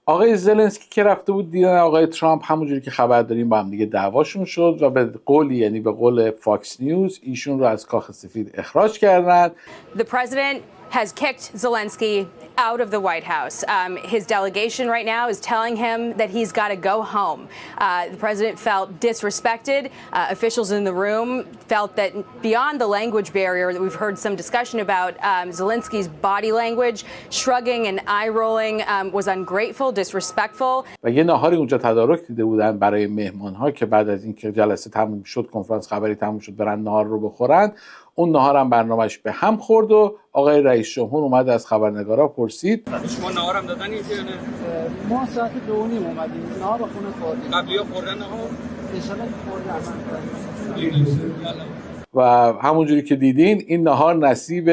آقای زلنسکی که رفته بود دیدن آقای ترامپ، همونجوری که خبر داریم با هم دیگه دعواشون شد و به قولی، یعنی به قول فاکس نیوز، ایشون رو از کاخ سفید اخراج کردن. The president has kicked Zelensky out of the White House. His delegation right now is telling him that he's got to go home. The president felt disrespected. Officials in the room felt that beyond the language barrier that we've heard some discussion about, Zelensky's body language, shrugging and eye rolling, was ungrateful, disrespectful. و یه ناهاری اونجا تدارک دیده بودن برای مهمان‌ها که بعد از اینکه جلسه تموم شد، کنفرانس خبری تموم شد، برن ناهار رو بخورن. اون ناهار هم برنامه‌اش به هم خورد و آقای رئیس جمهور اومد از خبرنگارا پرسید شما ناهارم دادن این نه؟ ما ساعت 2:30 اومدیم. ناهار خونه خوردیم. قبلی‌ها خوردن ناهار؟ ان شاءالله خوردن. و همونجوری که دیدین این ناهار نصیب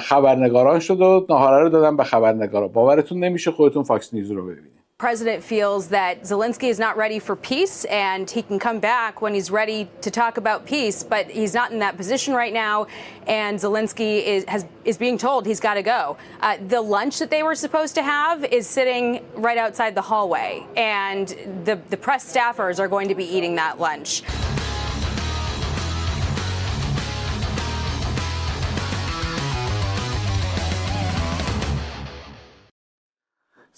خبرنگاران شد و ناهار رو دادن به خبرنگارا. باورتون نمیشه، خودتون فاکس نیوز رو ببینید. President feels that Zelensky is not ready for peace and he can come back when he's ready to talk about peace, but he's not in that position right now, and Zelensky is being told he's got to go. The lunch that they were supposed to have is sitting right outside the hallway, and the press staffers are going to be eating that lunch.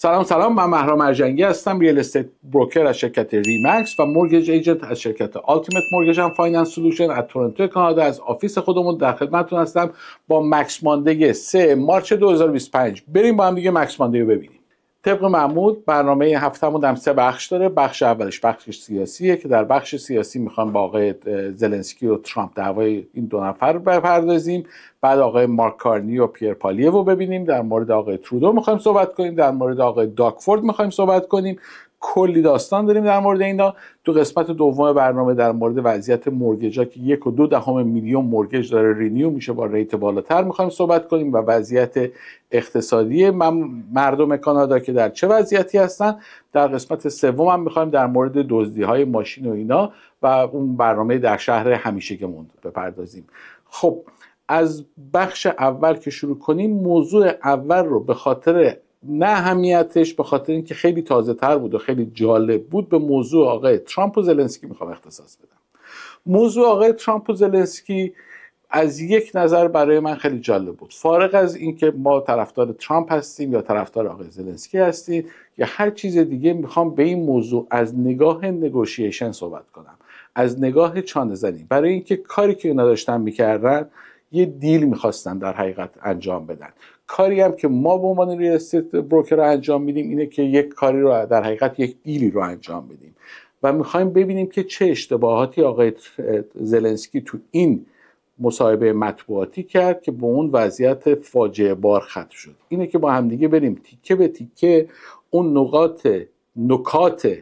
سلام، من مهران مرجنگی هستم، ریل استیت بروکر از شرکت ریمکس و مورگیج ایجنت از شرکت آلتیمت مورگیج اند فایننس سولوشن از تورنتو کانادا. از آفیس خودمون در خدمتتون هستم با مکس ماندی 3 مارچ 2025. بریم با هم دیگه مکس ماندی رو ببینیم. طبق معمول برنامه هفتهمون هم 3 بخش داره. بخش اولش بخش سیاسیه که در بخش سیاسی میخوام با آقای زلنسکی و ترامپ دعوای این دو نفر رو بپردازیم. بعد آقای مارک کارنی و پیر پالیو رو ببینیم. در مورد آقای ترودو میخوایم صحبت کنیم. در مورد آقای داکفورد میخوایم صحبت کنیم. کلی داستان داریم در مورد اینا. تو قسمت دوم برنامه در مورد وضعیت مورگیجا که 1.2 میلیون مورگیج داره رینیو میشه با ریت بالاتر میخوایم صحبت کنیم و وضعیت اقتصادی مردم کانادا که در چه وضعیتی هستن. در قسمت سوم هم میخوایم در مورد دزدی‌های ماشین و اینا و اون برنامه در شهر همیشگیمون بپردازیم. خب از بخش اول که شروع کنیم، موضوع اول رو به خاطر نه اهمیتش، به خاطر اینکه خیلی تازه تر بود و خیلی جالب بود، به موضوع آقای ترامپ و زلنسکی میخوام اختصاص بدم. موضوع آقای ترامپ و زلنسکی از یک نظر برای من خیلی جالب بود. فارغ از اینکه ما طرفدار ترامپ هستیم یا طرفدار آقای زلنسکی هستیم یا هر چیز دیگه، میخوام به این موضوع از نگاه نگوشیشن صحبت کنم، از نگاه چانه زنی. برای اینکه کاری که اینا داشتن میکردن یه دیل میخواستن در حقیقت انجام بدن. کاری هم که ما به عنوان ریل استیت بروکر رو انجام میدیم اینه که یک کاری رو در حقیقت یک دیلی رو انجام بدیم و میخوایم ببینیم که چه اشتباهاتی آقای زلنسکی تو این مصاحبه مطبوعاتی کرد که به اون وضعیت فاجعه بار ختم شد. اینه که با همدیگه بریم تیکه به تیکه اون نکات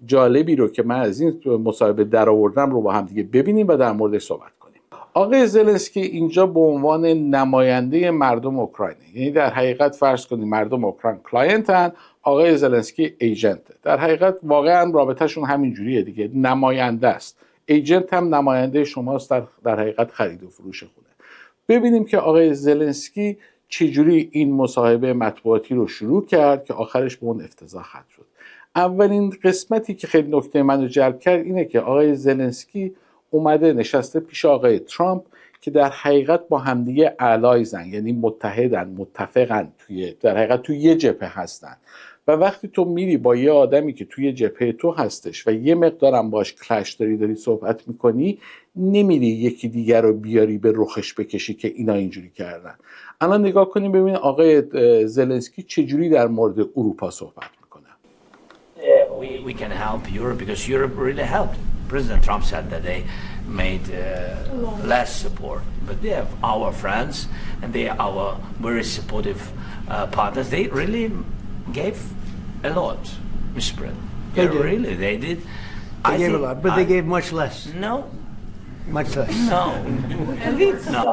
جالبی رو که من از این مصاحبه در آوردم رو با همدیگه ببینیم و در موردش صحبت کنیم. آقای زلنسکی اینجا به عنوان نماینده مردم اوکراین، یعنی در حقیقت فرض کنید مردم اوکراین کلاینتن، آقای زلنسکی ایجنته. در حقیقت واقعا رابطهشون همین جوریه دیگه، نماینده است. ایجنت هم نماینده شماست در حقیقت خرید و فروش خوده. ببینیم که آقای زلنسکی چجوری این مصاحبه مطبوعاتی رو شروع کرد که آخرش به اون افتضاح ختم شد. اولین قسمتی که خیلی نکته منو جلب کرد اینه که آقای زلنسکی اومده نشسته پیش آقای ترامپ که در حقیقت با همدیگه الایزن، یعنی متحدن، متفقن، در حقیقت توی یه جبهه هستن. و وقتی تو میری با یه آدمی که توی جبهه تو هستش و یه مقدارم باش کلش داری صحبت میکنی، نمیری یکی دیگر رو بیاری به رخش بکشی که اینا اینجوری کردن. الان نگاه کنیم ببینید آقای زلنسکی چجوری در مورد اروپا صحبت میکنه. We can help Europe because Europe really helped. President Trump said that they made less support, but they have our friends and they are our very supportive partners. They really gave a lot, Mr. President. They did. Really, they did. They gave a lot, but they gave much less. No. Much less. No. No.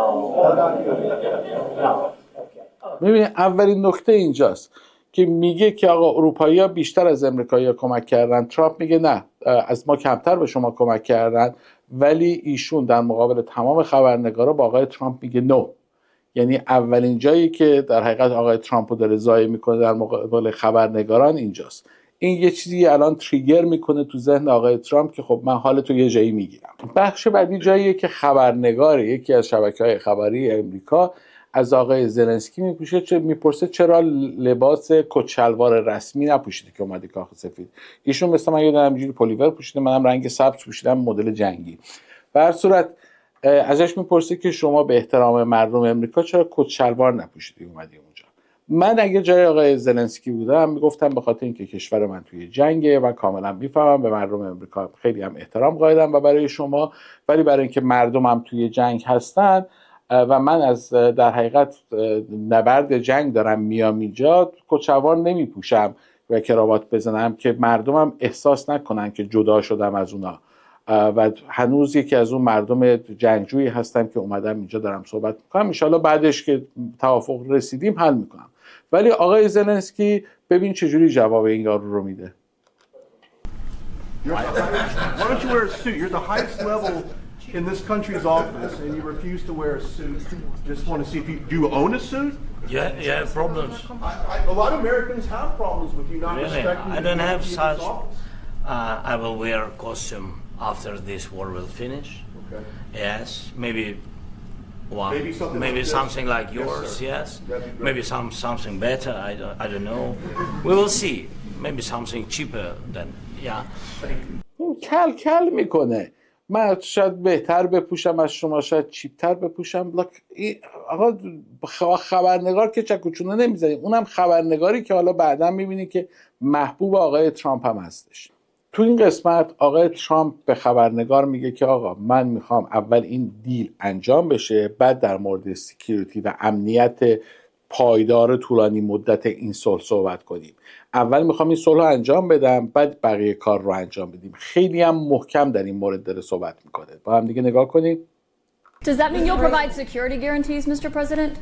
ببین اولین نکته اینجاست که میگه که آقا اروپایی‌ها بیشتر از امریکایی‌ها کمک کردن. ترامپ میگه نه، از ما کمتر به شما کمک کردن، ولی ایشون در مقابل تمام خبرنگارا با آقای ترامپ میگه نو، یعنی اولین جایی که در حقیقت آقای ترامپ رو داره ضایع میکنه در مقابل خبرنگاران اینجاست. این یه چیزی الان تریگر میکنه تو ذهن آقای ترامپ که خب من حالتو یه جایی میگیرم. بخش بعدی جاییه که خبرنگار یکی از شبکه‌های خبری امریکا از آقای زلنسکی میپرسه چرا لباس کچلوار رسمی نپوشیده که اومدی کاخ سفید. ایشون مثلا من یادم همینجوری پلیور پوشیده، منم رنگ سبز پوشیدم، مدل جنگی. به هر صورت ازش میپرسه که شما به احترام مردم امریکا چرا کچلوار نپوشیدی اومدی اونجا. من اگه جای آقای زلنسکی بودم میگفتم به خاطر اینکه کشور من توی جنگه و کاملا میفهمم، به مردم امریکا خیلی هم احترام قائلم و برای شما، ولی برای اینکه مردمم توی جنگ هستن و من از در حقیقت نبرد جنگ دارم میام اینجا، کچلوار نمیپوشم و کراوات بزنم که مردمم احساس نکنن که جدا شدم از اونا و هنوز یکی از اون مردم جنگجویی هستم که اومدم اینجا دارم صحبت میکنم. ان شاءالله بعدش که توافق رسیدیم حل میکنم. ولی آقای زلنسکی ببین چجوری جواب این یارو رو میده. Why don't you wear a suit? You're the highest level in this country's office, and you refuse to wear a suit. Just want to see if you do you own a suit? Yeah, you have problems. A lot of Americans have problems with you not Really? respecting. I don't have the such. office. I will wear a costume after this war will finish. Okay. Yes, maybe one, Maybe something like this. like yours. Yes, sir. Yes, That'd be great. maybe something better. I don't know. We will see. Maybe something cheaper than yeah. کل کل میکنه. من شاید بهتر بپوشم از شما، شاید چیپتر بپوشم. آقا خبرنگار که چکوچونه نمیزنیم، اونم خبرنگاری که حالا بعدا میبینی که محبوب آقای ترامپ هم هستش. تو این قسمت آقای ترامپ به خبرنگار میگه که آقا من میخوام اول این دیل انجام بشه، بعد در مورد سکیوریتی و امنیت پایدار طولانی مدت این صلح صحبت کنیم. اول میخوام این صلح رو انجام بدم، بعد بقیه کار رو انجام بدیم. خیلی هم محکم در این مورد داره صحبت میکنه. با هم دیگه نگاه کنید. Does that mean you'll provide security guarantees, Mr. President?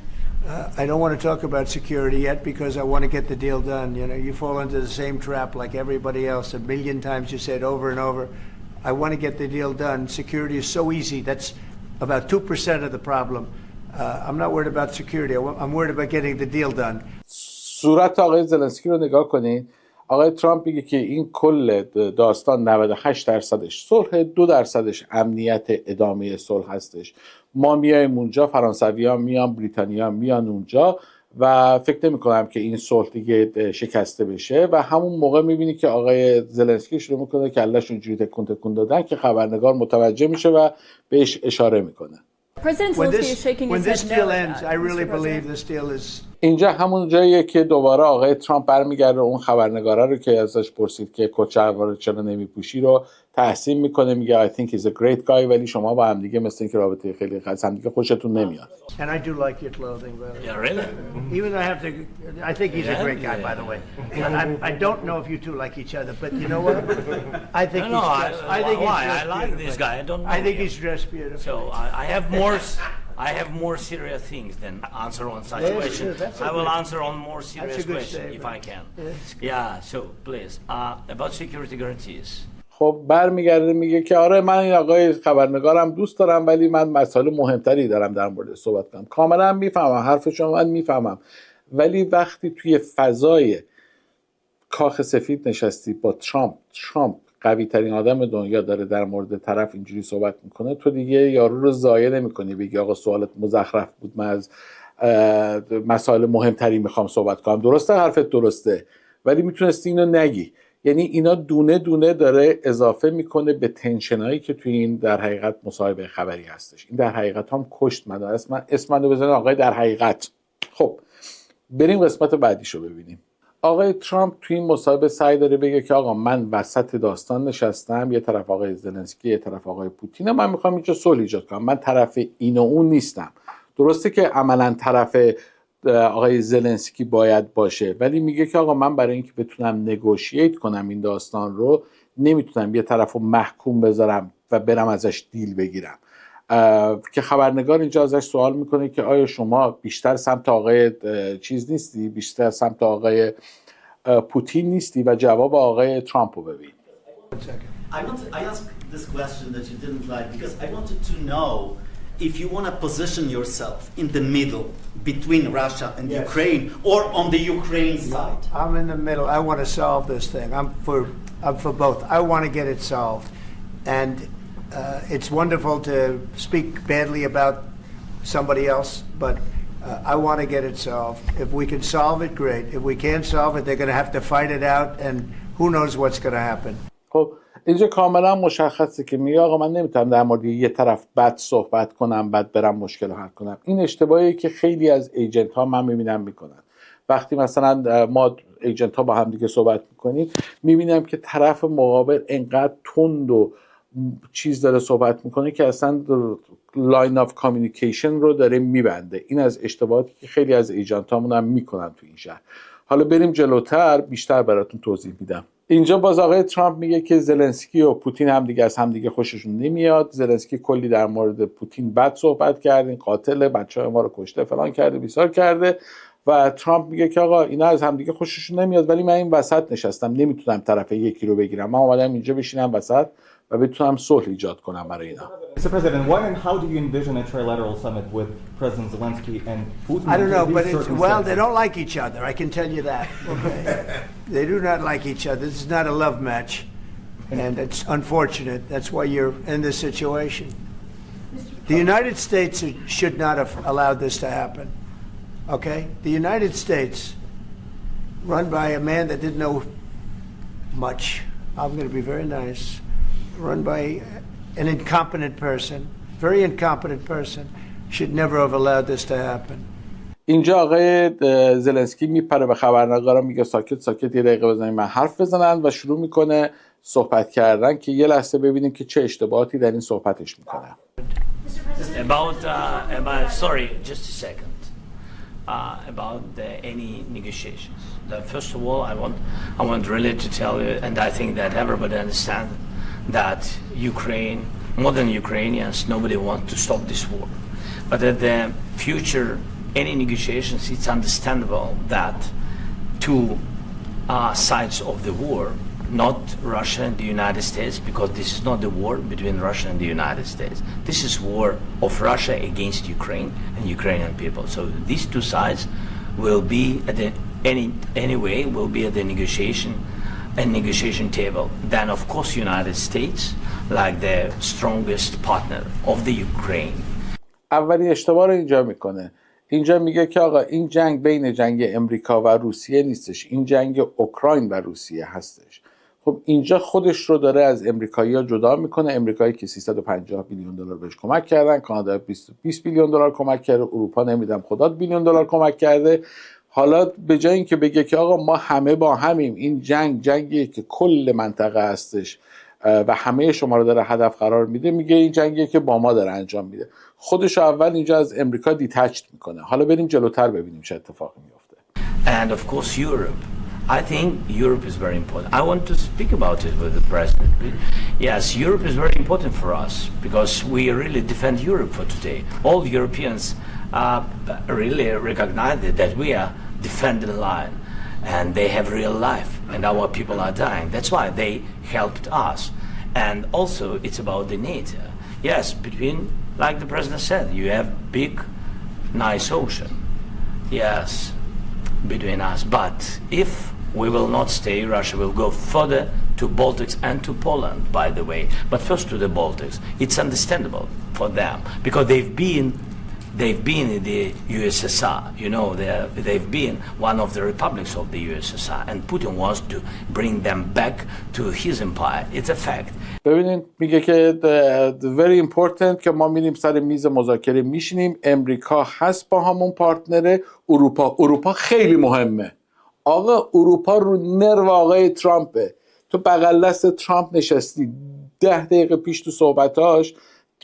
I don't want to talk about security yet because I want to get the deal done. You know, you fall into the same trap like everybody else. A million times you said over and over, I want to get the deal done. Security is so easy. That's about 2% of the problem. I'm not worried about security. I'm worried about getting the deal done. صورت آقای زلنسکی رو نگاه کنید. آقای ترامپ میگه که این کل داستان 98% صلح، 2% امنیت ادامه صلح هستش. ما میایم اونجا، فرانسوی‌ها میان، بریتانیا میان اونجا و فکر نمی‌کنم که این صلح دیگه شکسته بشه و همون موقع می‌بینی که آقای زلنسکی شروع می‌کنه کله‌ش اونجوری تکون دادن که خبرنگار متوجه میشه و بهش اشاره می‌کنه. President Zelensky is shaking When his this head deal no, ends, I really Mr. believe President. this deal is. اینجا همون جاییه که دوباره آقای ترامپ برمیگرده اون خبرنگاره رو که ازش پرسید که کچلوار چرا نمیپوشی رو تحسین میکنه، میگه I think he's a great guy، ولی شما با هم دیگه مثل اینکه رابطه خیلی خاص هم دیگه خوشتون نمیاد. And I do like your clothing, by the way. Yeah, really? Even though I have to, I think he's a great guy, by the way. I don't know if you two like each other, but you know what? I think No, he's dressed. I think he's why? dressed I like this beautifully. guy. I don't know. I think him. he's dressed beautifully. So I have more serious things than answer on such Yes, questions. that's a I will good- answer on more serious good questions if I statement. can. Yes. Yeah. So please, about security guarantees. خب برمیگرده میگه که آره من این آقای خبرنگارم دوست دارم ولی من مسائل مهمتری دارم در مورد صحبت کنم. کاملا میفهمم حرف شما، من میفهمم، ولی وقتی توی فضای کاخ سفید نشستی با ترامپ قوی ترین آدم دنیا داره در مورد طرف اینجوری صحبت میکنه، تو دیگه یارو رو ضایع نمیکنی بگی آقا سوالت مزخرف بود، من از مسائل مهمتری میخوام صحبت کنم. درسته حرفت درسته، ولی میتونستی اینو نگی. یعنی اینا دونه دونه داره اضافه میکنه به تنشنایی که توی این در حقیقت مصاحبه خبری هستش. این در حقیقت هم کشت من اسمنو بزنه آقای در حقیقت. خب بریم قسمت بعدیشو ببینیم. آقای ترامپ توی این مصاحبه سعی داره بگه که آقا من وسط داستان نشستم، یه طرف آقای زلنسکی، یه طرف آقای پوتین، من میخوام اینجا صلح ایجاد کنم، من طرف این و اون نیستم. درسته که عملا طرف آقای زلنسکی باید باشه، ولی میگه که آقا من برای اینکه بتونم نگوشییت کنم این داستان رو نمیتونم یه طرف رو محکوم بذارم و برم ازش دیل بگیرم. که خبرنگار اینجا ازش سوال میکنه که آیا شما بیشتر سمت آقای چیز نیستی، بیشتر سمت آقای پوتین نیستی؟ و جواب آقای ترامپ رو ببین. I asked this question that you didn't like because I wanted to know if you want to position yourself in the middle between Russia and Yes. Ukraine, or on the Ukraine side. I'm in the middle. I want to solve this thing. I'm for both. I want to get it solved. And it's wonderful to speak badly about somebody else, but I want to get it solved. If we can solve it, great. If we can't solve it, they're going to have to fight it out, and who knows what's going to happen. خب اینجا کاملا مشخصه که میگه آقا من نمیتونم در مورد یه طرف بد صحبت کنم بعد برم مشکل رو حل کنم. این اشتباهی که خیلی از ایجنت ها من میبینم میکنن. وقتی مثلا ما ایجنت ها با هم دیگه صحبت میکنیم میبینم که طرف مقابل انقدر تند و چیز داره صحبت میکنه که اصلا لاین آف کامیونیکیشن رو داره میبنده. این از اشتباهاتی که خیلی از ایجنت هامون هم میکنن تو این شهر. حالا بریم جلوتر بیشتر براتون توضیح میدم. اینجا باز آقای ترامپ میگه که زلنسکی و پوتین هم دیگه از هم دیگه خوششون نمیاد. زلنسکی کلی در مورد پوتین بد صحبت کرد، این قاتل، بچه‌های ما رو کشته، فلان کرده، بیسار کرده و ترامپ میگه که آقا اینا از هم دیگه خوششون نمیاد ولی من این وسط نشستم نمیتونم طرف یکی رو بگیرم. من اومدم اینجا بشینم وسط و بتونم صلح ایجاد کنم برای اینا. Mr. President, when and how do you envision a trilateral summit with President Zelensky and Putin? I don't know, in but these well, they circumstances? don't like each other. I can tell you that. Okay. They do not like each other. This is not a love match, and it's unfortunate. That's why you're in this situation. The United States should not have allowed this to happen. Okay? The United States, run by a man that didn't know much. I'm going to be very nice. Run by an incompetent person, very incompetent person, should never have allowed this to happen. اینجا آقای زلنسکی میپره به خبرنگارا میگه ساکت ساکت یه دقیقه بزنید من حرف بزنن و شروع میکنه صحبت کردن که یه لحظه ببینیم که چه اشتباهاتی در این صحبتش میکنه. About sorry, just a second. About any negotiations. First of all, I want really to tell you, and I think that everybody understands that Ukraine, more than Ukrainians, nobody wants to stop this war. But at the future, any negotiations, it's understandable that two sides of the war, not Russia and the United States, because this is not the war between Russia and the United States. This is war of Russia against Ukraine and Ukrainian people. So these two sides will be at the anyway will be at the negotiation table. Then of course United States, like the strongest partner of the Ukraine. اولین اشتباه رو اینجا میکنه. اینجا میگه که آقا این جنگ بین جنگ امریکا و روسیه نیستش، این جنگ اوکراین و روسیه هستش. خب اینجا خودش رو داره از امریکایی‌ها جدا میکنه. امریکایی که 350 بیلیون دلار بهش کمک کردن، کانادا 20 بیلیون دلار کمک کرده، اروپا نمیدونم خدا بیلیون دلار کمک کرده. حالا به جای اینکه بگه که آقا ما همه با همیم، این جنگیه که کل منطقه هستش و همه شما رو داره هدف قرار میده، میگه این جنگیه که با ما داره انجام میده. خودش اول اینجا از امریکا دیتچت میکنه. حالا بریم جلوتر ببینیم چه اتفاقی میفته. And of course Europe. I think Europe is very important. I want to speak about it with the president. Yes, Europe is very important for us because we really defend Europe for today. All Europeans really recognize that we are defending the line and they have real life and our people are dying. That's why they helped us. And also it's about the NATO. Yes, between, like the president said, you have big, nice ocean. Yes, between us. But if we will not stay, Russia will go further to Baltics and to Poland, by the way. But first to the Baltics. It's understandable for them because they've been in the USSR. You know, they've been one of the republics of the USSR, and Putin wants to bring them back to his empire. It's a fact. ببینید میگه که very important که ما میریم سر میز مذاکره میشینیم. امریکا هست با همون پارتنر. اروپا خیلی مهمه. آقا اروپا رو نرو آقای ترامپه. تو بغل دست ترامپ نشستی 10 دقیقه پیش تو صحبتاش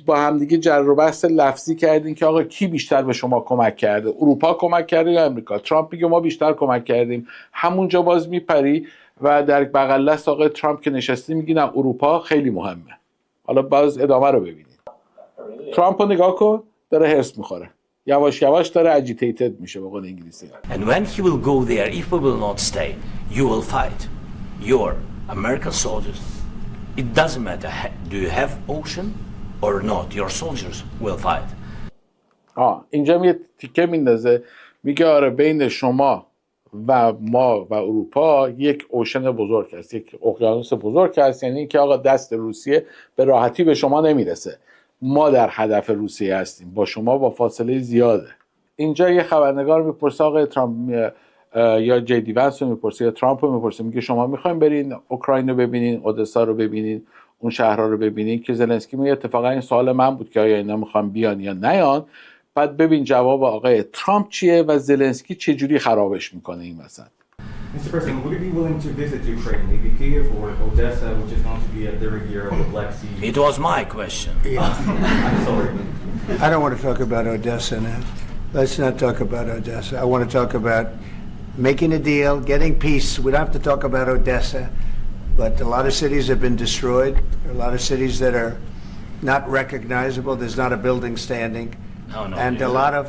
با همدیگه جر و بحث لفظی کردین که آقا کی بیشتر به شما کمک کرده، اروپا کمک کرده یا امریکا؟ ترامپ میگه ما بیشتر کمک کردیم. همونجا باز میپری و در بغل دست آقای ترامپ که نشستی میگی نه اروپا خیلی مهمه. حالا باز ادامه رو ببینید. ترامپ رو نگاه کن، داره هرس میخوره، یواش یواش داره اجیتیتد میشه به قول انگلیسی. And when he will go there, if we will not stay, you will fight. Your American soldiers, it doesn't matter, do you have ocean or not, your soldiers will fight. اینجا یه تیکه میندازه میگه آره بین شما و ما و اروپا یک اوشن بزرگ هست، یک اقیانوس بزرگ هست، یعنی اینکه آقا دست روسیه به راحتی به شما نمیرسه، ما در هدف روسیه هستیم، با شما با فاصله زیاده. اینجا یه خبرنگار میپرسه آقای ترامپ یا جی دی ونس رو میپرسه یا ترامپ رو میپرسه، میگه شما میخواین برین اوکراین رو ببینین، اودسا رو ببینین، اون شهرها رو ببینین؟ که زلنسکی میگه اتفاقا این سوال من بود که آیا اینا میخوان بیان یا نیان. بعد ببین جواب آقای ترامپ چیه و زلنسکی چجوری خرابش میکنه این وسط. Mr. President, would you be willing to visit Ukraine, maybe Kyiv or Odessa, which is going to be at the year of the Black Sea? It was my question. I'm sorry. I don't want to talk about Odessa now. Let's not talk about Odessa. I want to talk about making a deal, getting peace. We don't have to talk about Odessa, but a lot of cities have been destroyed. There are a lot of cities that are not recognizable. There's not a building standing. No, And a lot of...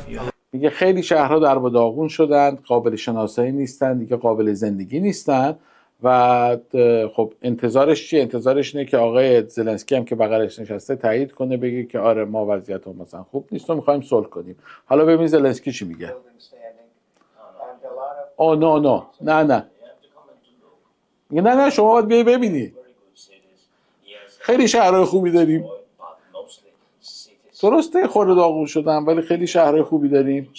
میگه خیلی شهرها در و داغون شدن، قابل شناسایی نیستن، دیگه قابل زندگی نیستن و خب انتظارش چیه؟ انتظارش اینه که آقای زلنسکی هم که بغلش نشسته تایید کنه، بگه که آره ما وضعیت هم مثلا خوب نیست و میخوایم صلح کنیم. حالا ببین زلنسکی چی میگه. نه میگه نه شما باید بیایی ببینی، خیلی شهرهای خوبی داریم، درسته خورده داغون شدن ولی خیلی شهرهای خوبی داریم،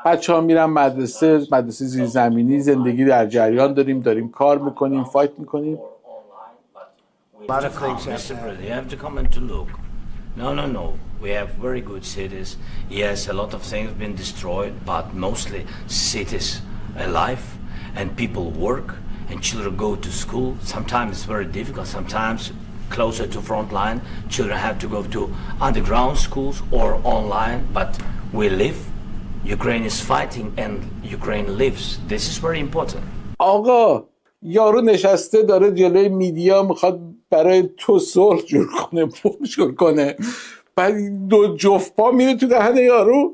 بچه ها میرن مدرسه زیرزمینی، زندگی در جریان داریم کار میکنیم، فایت میکنیم. Mr. President, you have to come and to look. No. We have very good cities. Yes, a lot of things have been destroyed, but mostly cities alive and people work and children go to school. Sometimes it's very difficult. Sometimes closer to front line, children have to go to underground schools or online, but we live. Ukraine is fighting and Ukraine lives. This is very important. آقا یارو نشسته داره جلوی میدیا میخواد برای تو صلح جور کنه بعد دو جفت پا میره تو دهن یارو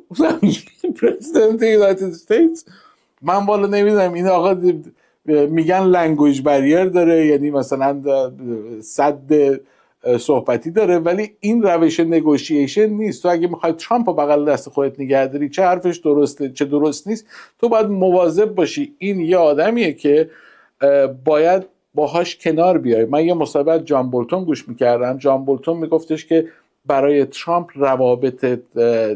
پرزیدنت یونایتد استیتس. من والا نمیدونم این آقا میگن لنگویج بریر داره، یعنی مثلا صد صحبتی داره، ولی این روش نگوشیشن نیست. تو اگه میخوای ترامپ رو بغل دست خودت نگه داری، چه حرفش درسته چه درست نیست، تو باید مواظب باشی. این یه آدمیه که باید باهاش کنار بیای. من یه مصاحبه جان بولتون گوش میکردم. جان بولتون میگفتش که برای ترامپ روابط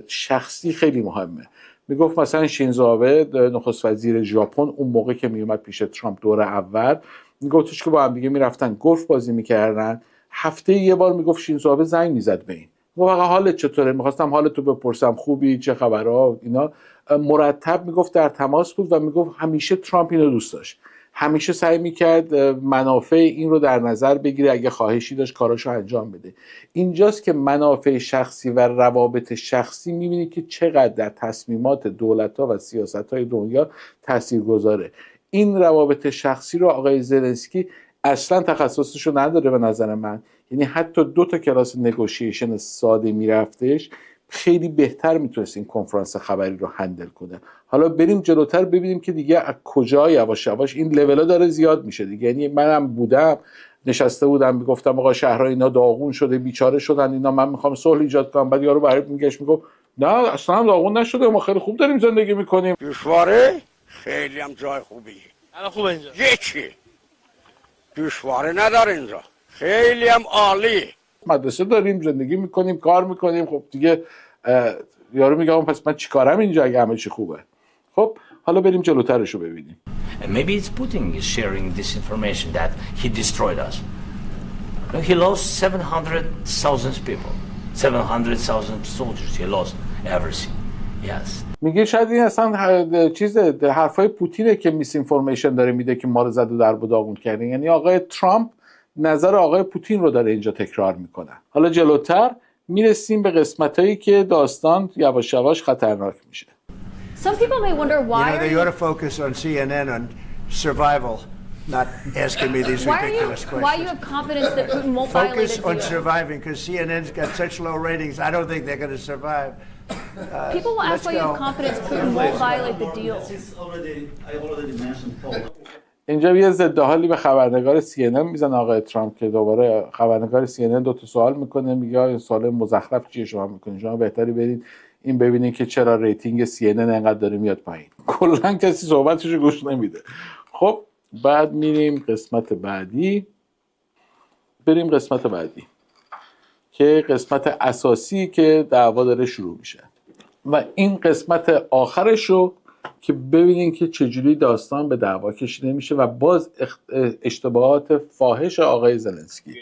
شخصی خیلی مهمه. میگفت مثلا شینزو آبه نخست وزیر ژاپن اون موقع که میومد پیش ترامپ دور اول، میگفتش که با هم دیگه میرفتن گلف بازی میکردن، هفته یه بار میگفت شینزو آبه زنگ میزد به این، واقعا حالت چطوره، میخواستم حالتو بپرسم، خوبی، چه خبرها، اینا. مرتب میگفت در تماس بود و میگفت همیشه ترامپ اینو دوست داشت، همیشه سعی میکرد منافع این رو در نظر بگیره، اگه خواهشی داشت کاراشو انجام بده. اینجاست که منافع شخصی و روابط شخصی میبینی که چقدر در تصمیمات دولت‌ها و سیاست‌های دنیا تاثیرگذاره. این روابط شخصی رو آقای زلنسکی اصلا تخصصشو نداره به نظر من. یعنی حتی 2 کلاس نگوشیشن ساده میرفتش، خیلی بهتر میتونست این کنفرانس خبری رو هندل کنه. حالا بریم جلوتر ببینیم که دیگه از کجا یواش یواش این لولا داره زیاد میشه دیگه. یعنی منم بودم نشسته بودم میگفتم آقا شهرها اینا داغون شده، بیچاره شدن اینا، من میخوام صلح ایجاد کنم. بعد یارو برای میگشت میگفت نه اصلا داغون نشده، ما خیلی خوب داریم زندگی میکنیم. دشواره خیلی هم جای خوبیه. الان خوبه اینجا. یکی دشواره نداره اینجا، خیلی هم عالی. مدرسه داریم، زندگی میکنیم، کار میکنیم. خب دیگه یارو میگه پس من چیکارم اینجا اگه همه چی خوبه. خب حالا بریم جلوترش رو ببینیم. And maybe it's Putin is sharing this information that he destroyed us. No, he lost 700,000 people, 700,000 soldiers. He lost everything. Yes. میگه شاید این اصلا چیز حرفای پوتینه که میس اینفورمیشن داره میده که ما رو زد و در و داغون کرده. یعنی آقای ترامپ نظر آقای پوتین رو داره اینجا تکرار میکنه. حالا جلوتر میرسیم به قسمتایی که داستان یواش یواش خطرناک میشه. Some people may wonder why. You know, they ought to focus on CNN on survival, not asking me these ridiculous questions. Why you have confidence that Putin won't violate Focus a deal? on surviving, because CNN's got such low ratings. I don't think they're going to survive. People will ask why you have confidence Putin won't violate the deal. I already mentioned Paul. اینجا یه ضد حالی به خبرنگار CNN میزنه آقای ترامپ که دوباره خبرنگار CNN 2 سوال میکنه، میگه این سوال مزخرف چیه شما میکنید، شما بهتری برید این ببینین که چرا ریتینگ CNN انقدر داره میاد پایین. کلا کسی صحبتش رو گوش نمیده. خب بعد میریم قسمت بعدی. بریم قسمت بعدی که قسمت اساسی که دعوا داره شروع میشه و این قسمت آخرش رو که ببینین که چجوری داستان به دعوا کشیده میشه و باز اشتباهات فاحش آقای زلنسکی.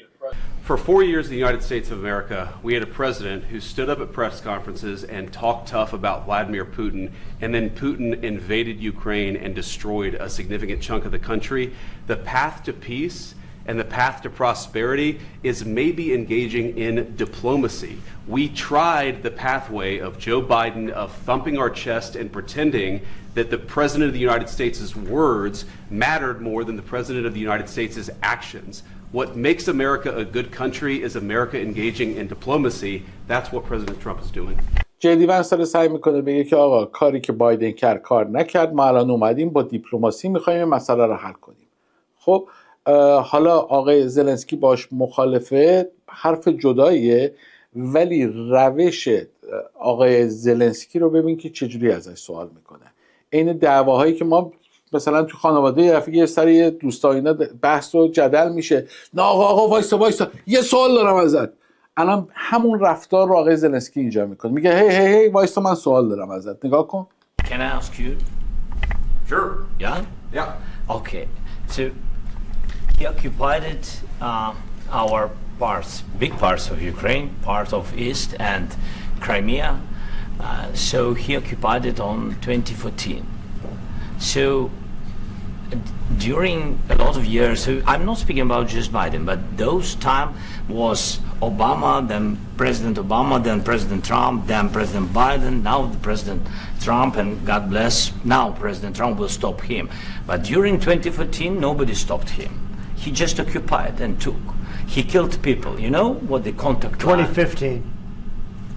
For 4 years in the United States of America, we had a president who stood up at press conferences and talked tough about Vladimir Putin, and then Putin invaded Ukraine and destroyed a significant chunk of the country. The path to peace and the path to prosperity is maybe engaging in diplomacy. We tried the pathway of Joe Biden of thumping our chest and pretending that the President of the United States' words mattered more than the President of the United States' actions. What makes America a good country is America engaging in diplomacy. That's what President Trump is doing. جدی ونس داره سعی میکنه بگه که آقا کاری که بایدن کرد کار نکرد، ما الان اومدیم با دیپلماسی میخوایم این مسئله رو حل کنیم. خب حالا آقای زلنسکی باش مخالفه، حرف جداییه، ولی روش آقای زلنسکی رو ببین که چجوری ازش سوال میکنه. این دعواهایی که ما مثلا تو خانواده یه سری دوستاینا بحث و جدل میشه، نه آقا وایسا یه سوال دارم ازت. الان همون رفتار رو آقای زلنسکی اینجا میکنه، میگه هی وایسا من سوال دارم ازت، نگاه کن. Can I ask you? Sure. Yeah? Okay. So he occupied our parts, big parts of Ukraine, part of East and Crimea. So he occupied it on 2014. So during a lot of years, so I'm not speaking about just Biden, but those time was Obama, then President Obama, then President Trump, then President Biden, now the President Trump, and God bless, now President Trump will stop him. But during 2014, nobody stopped him. He just occupied and took. He killed people. You know what the contact 2015.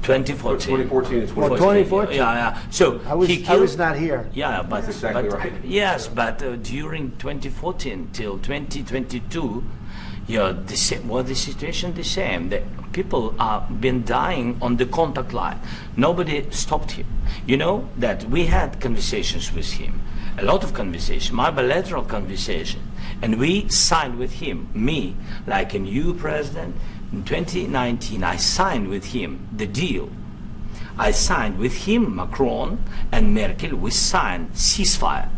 2014. 2014 is 2014. Yeah. So I was not here. Yeah, but That's exactly right. Yes, but during 2014 till 2022, the situation the same. The people have been dying on the contact line. Nobody stopped him. You know that we had conversations with him, a lot of conversation, my bilateral conversation, and we signed with him, me, like a new president. In 2019, I signed with him the deal. I signed with him, Macron and Merkel, we signed ceasefire.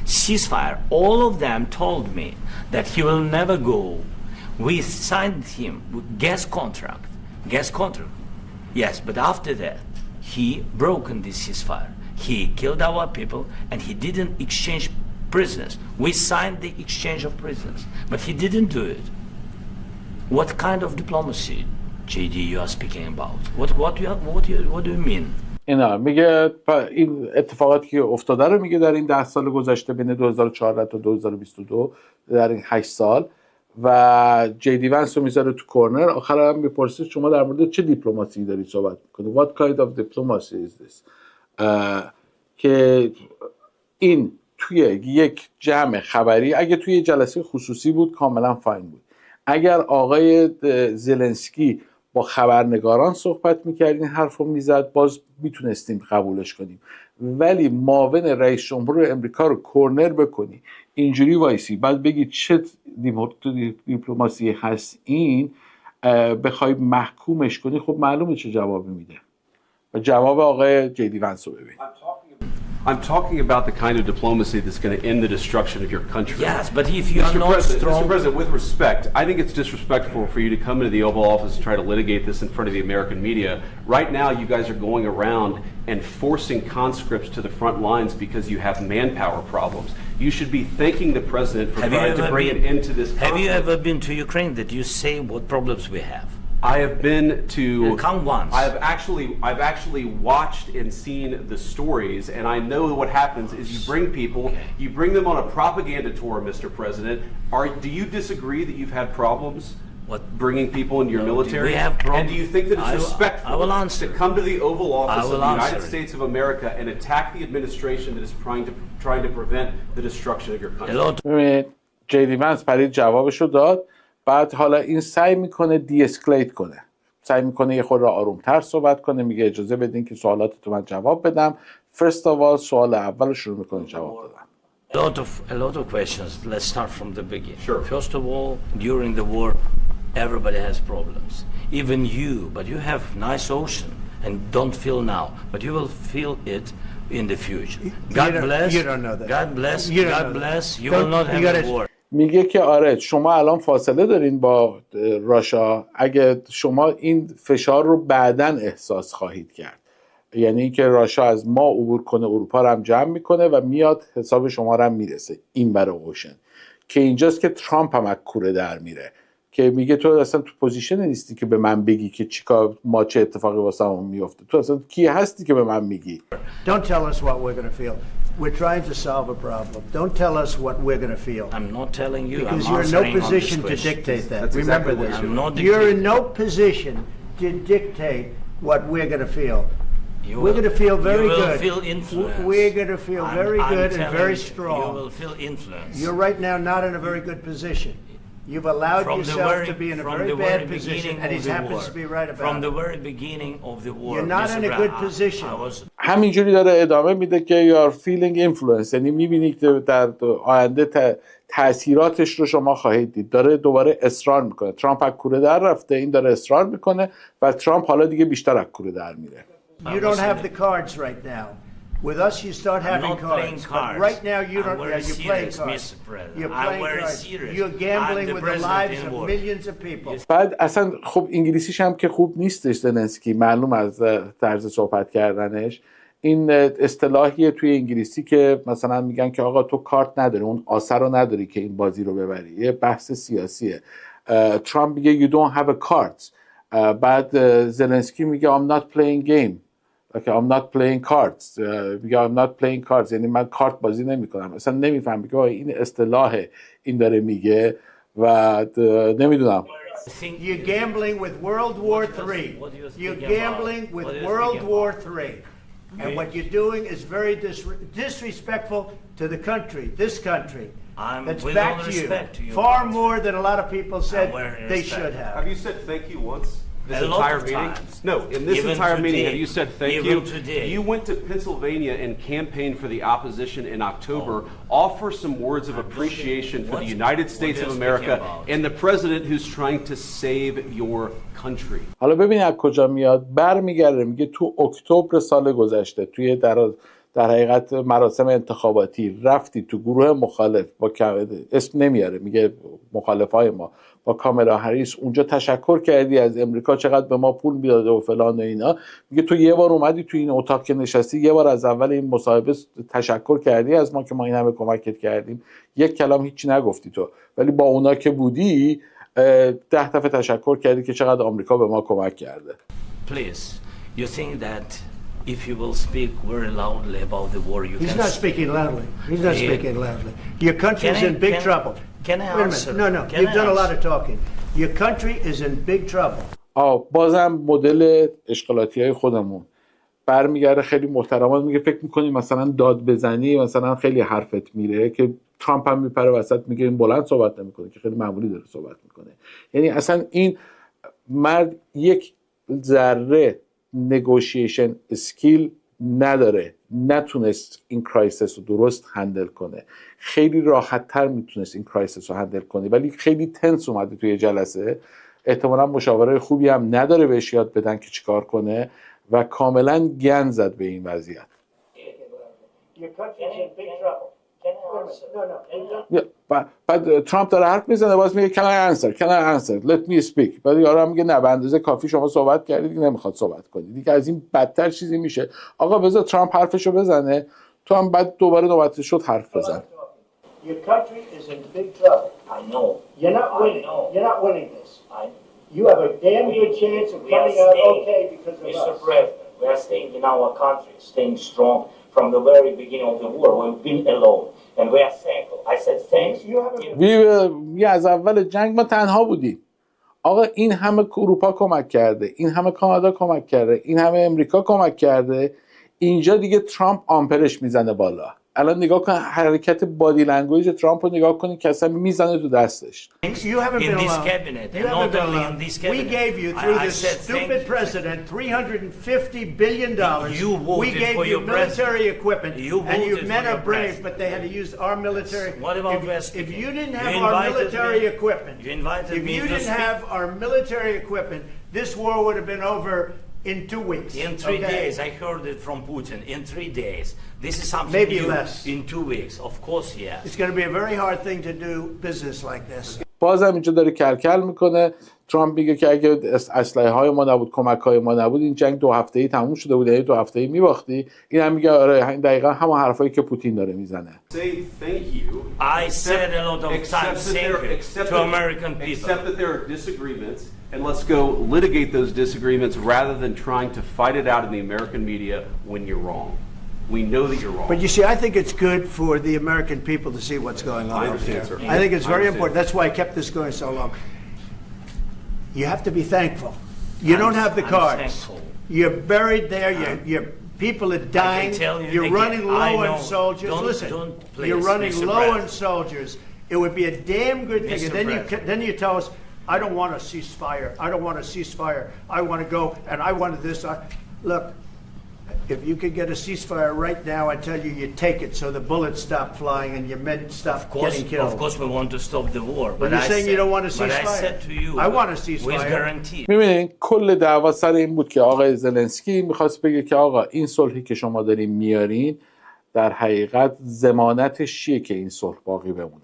Ceasefire, all of them told me that he will never go. We signed him with gas contract. Yes, but after that, he broken this ceasefire. He killed our people and he didn't exchange prisoners. We signed the exchange of prisoners, but he didn't do it. What kind of diplomacy, JD, you are speaking about? What do you mean? اینا میگه این اتفاقاتی که افتاده رو میگه در این 10 سال گذشته بین 2014 تا 2022 در این 8 سال و JD ونس رو میذاره تو کورنر. آخر هم میپرسه شما در مورد چه دیپلماسی دارید صحبت میکنید؟ What kind of diplomacy is this؟ که این توی یک جمع خبری، اگه توی جلسه خصوصی بود کاملا فاین بود. اگر آقای زلنسکی با خبرنگاران صحبت میکرد این حرف رو میزد باز میتونستیم قبولش کنیم، ولی معاون رئیس جمهور امریکا رو کورنر بکنی اینجوری وایسی بعد بگی چه دیپلماسی هست این، بخوای محکومش کنی، خب معلومه چه جوابی میده. و جواب آقای JD ونس رو ببین. I'm talking about the kind of diplomacy that's going to end the destruction of your country. Yes, but if you are not strong... Mr. President, with respect, I think it's disrespectful for you to come into the Oval Office and try to litigate this in front of the American media. Right now, you guys are going around and forcing conscripts to the front lines because you have manpower problems. You should be thanking the President for trying to bring an end to this conflict. Have you ever been to Ukraine that you say what problems we have? I have been to. Come once. I've actually watched and seen the stories, and I know what happens is you bring people, you bring them on a propaganda tour, Mr. President. Do you disagree that you've had problems? What? Bringing people into your military? We have problems. And do you think that it's respectful to come to the Oval Office of the United States of America and attack the administration that is trying to prevent the destruction of your country? JD ونس پرید جوابشو داد. بعد حالا این سعی میکنه دی اسکلیت کنه، سعی میکنه یه خورده آرومتر صحبت کنه، میگه اجازه بدین که سوالاتتون من جواب بدم. First of all سوال اول شروع میکنه جواب دادن. A lot of questions. Let's start from the beginning. Sure. First of all, during the war, everybody has problems. Even you, but you have nice ocean and don't feel now, but you will feel it in the future. God bless. You don't know that. God bless. You don't God know bless. that. You will not You have gotta- a war. میگه که آره شما الان فاصله دارین با راشا، اگه شما این فشار رو بعداً احساس خواهید کرد، یعنی اینکه راشا از ما عبور کنه اروپا رو هم جمع میکنه و میاد حساب شما رو هم میرسه این برای اوشن، که اینجاست که ترامپ هم از کوره در میره که میگه تو اصلا تو پوزیشن نیستی که به من بگی که چیکار ما چه اتفاقی واسمون میفته، تو اصلا کی هستی که به من میگی. Don't tell us what we're going to feel. We're trying to solve a problem. Don't tell us what we're going to feel. I'm not telling you. Because I'm you're in no answering on this position to question. dictate that. That's Remember exactly what this. I'm not You're in dictating. no position to dictate what we're going to feel. You We're will- going to feel very you will good. feel influence. We're going to feel very I'm good and telling very you, strong. You will feel influence. You're right now not in a very good position. You've allowed From the yourself very- to be in a from very the bad very position, beginning and he of the happens war. to be right about From the it. very beginning of the war. You're not Mr. in a Brown, good position. I was همینجوری داره ادامه میده که you are feeling influence، یعنی میبینی که در آینده تأثیراتش رو شما خواهید دید. داره دوباره اصرار میکنه. ترامپ از کوره در رفته، این داره اصرار میکنه و ترامپ حالا دیگه بیشتر از کوره در میره. You don't have the cards right now. With us, you start I'm having not playing cards. cards. But right now, you I'm don't. very You're playing serious, cards. Mr. President. You're I'm playing very cards. serious. You're gambling I'm the with the president lives in of war. millions of people. بعد اصلا خب انگلیسیش هم که خوب نیستش زلنسکی، معلوم از طرز صحبت کردنش. این اصطلاحیه توی انگلیسی که مثلا میگن که آقا تو کارت نداری، اون آسه رو نداری که این بازی رو ببری. یه بحث سیاسیه. ترامپ میگه you don't have a cards. بعد زلنسکی میگه I'm not playing game. Okay, I'm not playing cards. میگه I'm not playing cards، یعنی من کارت بازی نمیکنم. اصلا نمیفهم که این اصطلاح این داره میگه و نمیدونم. You're gambling with World War III. You're gambling with World War III. And what you're doing is very disrespectful to the country, this country. That's with back all to you. respect to you, Far President. more than a lot of people said very they respect. should have. Have you said thank you once? This A lot entire of meeting? times. No, in this Even entire meeting, today. have you said thank Even you? today. You went to Pennsylvania and campaigned for the opposition in October. Offer some words of appreciation for the United States of America and the president who's trying to save your country. حالا ببین از کجا میاد. برمیگرده میگه تو اکتبر سال گذشته توی در حقیقت مراسم انتخاباتی رفتی تو گروه مخالف با اسم نمیاره، میگه مخالفای ما با کاملا هریس اونجا تشکر کردی از امریکا چقدر به ما پول میداده و فلان و اینا. میگه تو یه بار اومدی تو این اتاق که نشستی، یه بار از اول این مصاحبه تشکر کردی از ما که ما این همه کمکت کردیم، یک کلام هیچی نگفتی تو، ولی با اونا که بودی 10 دفعه تشکر کردی که چقدر آمریکا به ما کمک کرده. Please, you think that if you will speak very loudly about the war, you He's can... not speaking loudly. He's not Yeah. speaking loudly. Your country is in big trouble. Can I Wait a answer? minute. No, Can you've I done a lot answer? of talking. Your country is in big trouble. بازم مدل اشغالاتی های خودمون برمیگرده خیلی محترمانه میگه فکر میکنی مثلا داد بزنی مثلا خیلی حرفت میره، که ترامپ هم میپره وسط میگه این بلند صحبت نمیکنه که خیلی معمولی داره صحبت میکنه. یعنی اصلا این مرد یک ذره نگوشیشن اسکیل نداره، نتونست این کرایسیس رو درست هندل کنه. خیلی راحت تر میتونست این کرایسیس رو هندل کنه، ولی خیلی تنس اومده توی جلسه. احتمالا مشاوره خوبی هم نداره بهش یاد بدن که چیکار کنه و کاملا گند زد به این وضعیت. بعد ترامپ داره حرف میزنه، باز میگه can I answer let me speak. بعد یارو میگه نه به اندازه کافی شما صحبت کردید دیگه نمیخواد صحبت کنید دیگه، از این بدتر چیزی میشه. آقا بذار ترامپ حرفشو بزنه، تو هم بعد دوباره نوبت شد حرف بزن. Your country is in big trouble. I know. You're not winning. I know. You're not winning this. I, You have a damn good chance of we are coming out staying, okay because of Mr. us. President, we are staying in our country, staying strong from the very beginning of the war. We've been alone, and we are thankful. I said thanks. You haven't. از اول جنگ ما تنها بودیم. آقا این همه اروپا کمک کرده، این همه کانادا کمک کرده، این همه امریکا کمک کرده. اینجا دیگه ترامپ آمپرش میزنه بالا. الان نگاه کن حرکت بادی لنگویج ترامپ رو نگاه کنید که اصلا میزنه تو دستش. You haven't In been this alone. cabinet, You and haven't not been only alone. in this We cabinet. gave you, through I this said stupid president, $350 billion. You voted we gave for you your military president. equipment, You and your voted men for are your brave, president. but they had to use our military. What about if you didn't You have our invited military me. equipment, You invited if me you to didn't speak. have our military equipment, this war would have been over in 2 weeks. In 3 okay? days, I heard it from Putin. In 3 days, this is something Maybe new. less. In 2 weeks, of course, yes. It's going to be a very hard thing to do business like this. بازم اینجا داره کلکل میکنه. ترامپ میگه که اگه اسلحه های ما نبود، کمک های ما نبود، این جنگ 2 هفته‌ای تموم شده بود، یعنی 2 هفته‌ای میباختی. این هم میگه آره دقیقاً همون حرفایی که پوتین داره میزنه. Say thank you. I said a lot of times thank you to American people. Accept that there are disagreements, and let's go litigate those disagreements rather than trying to fight it out in the American media when you're wrong. We know that you're wrong. But you see, I think it's good for the American people to see what's going on I over understand, there. sir. I think it's I very understand. important. That's why I kept this going so long. You have to be thankful. You don't have the I'm cards. thankful. You're buried there. Your people are dying. tell you You're again, running I low on know. soldiers. Don't- Listen, don't please, you're running Mr. low on President. soldiers. It would be a damn good thing. Mr. And then you tell us, I don't want a ceasefire. I don't want a ceasefire. I want to go, and I wanted this. Look. If you could get a ceasefire right now, I tell you, you take it so the bullets stop flying and your men stop getting killed. Of course, we want to stop the war. But you're saying you don't want a But I ceasefire. said to you, I want a with ceasefire. guarantee. می‌بینید کل دعوا سر این بود که آقای زلنسکی می‌خواست بگه که آقا این صلحی که شما دارین میارین در حقیقت ضمانتش چیه که این صلح باقی بمونه.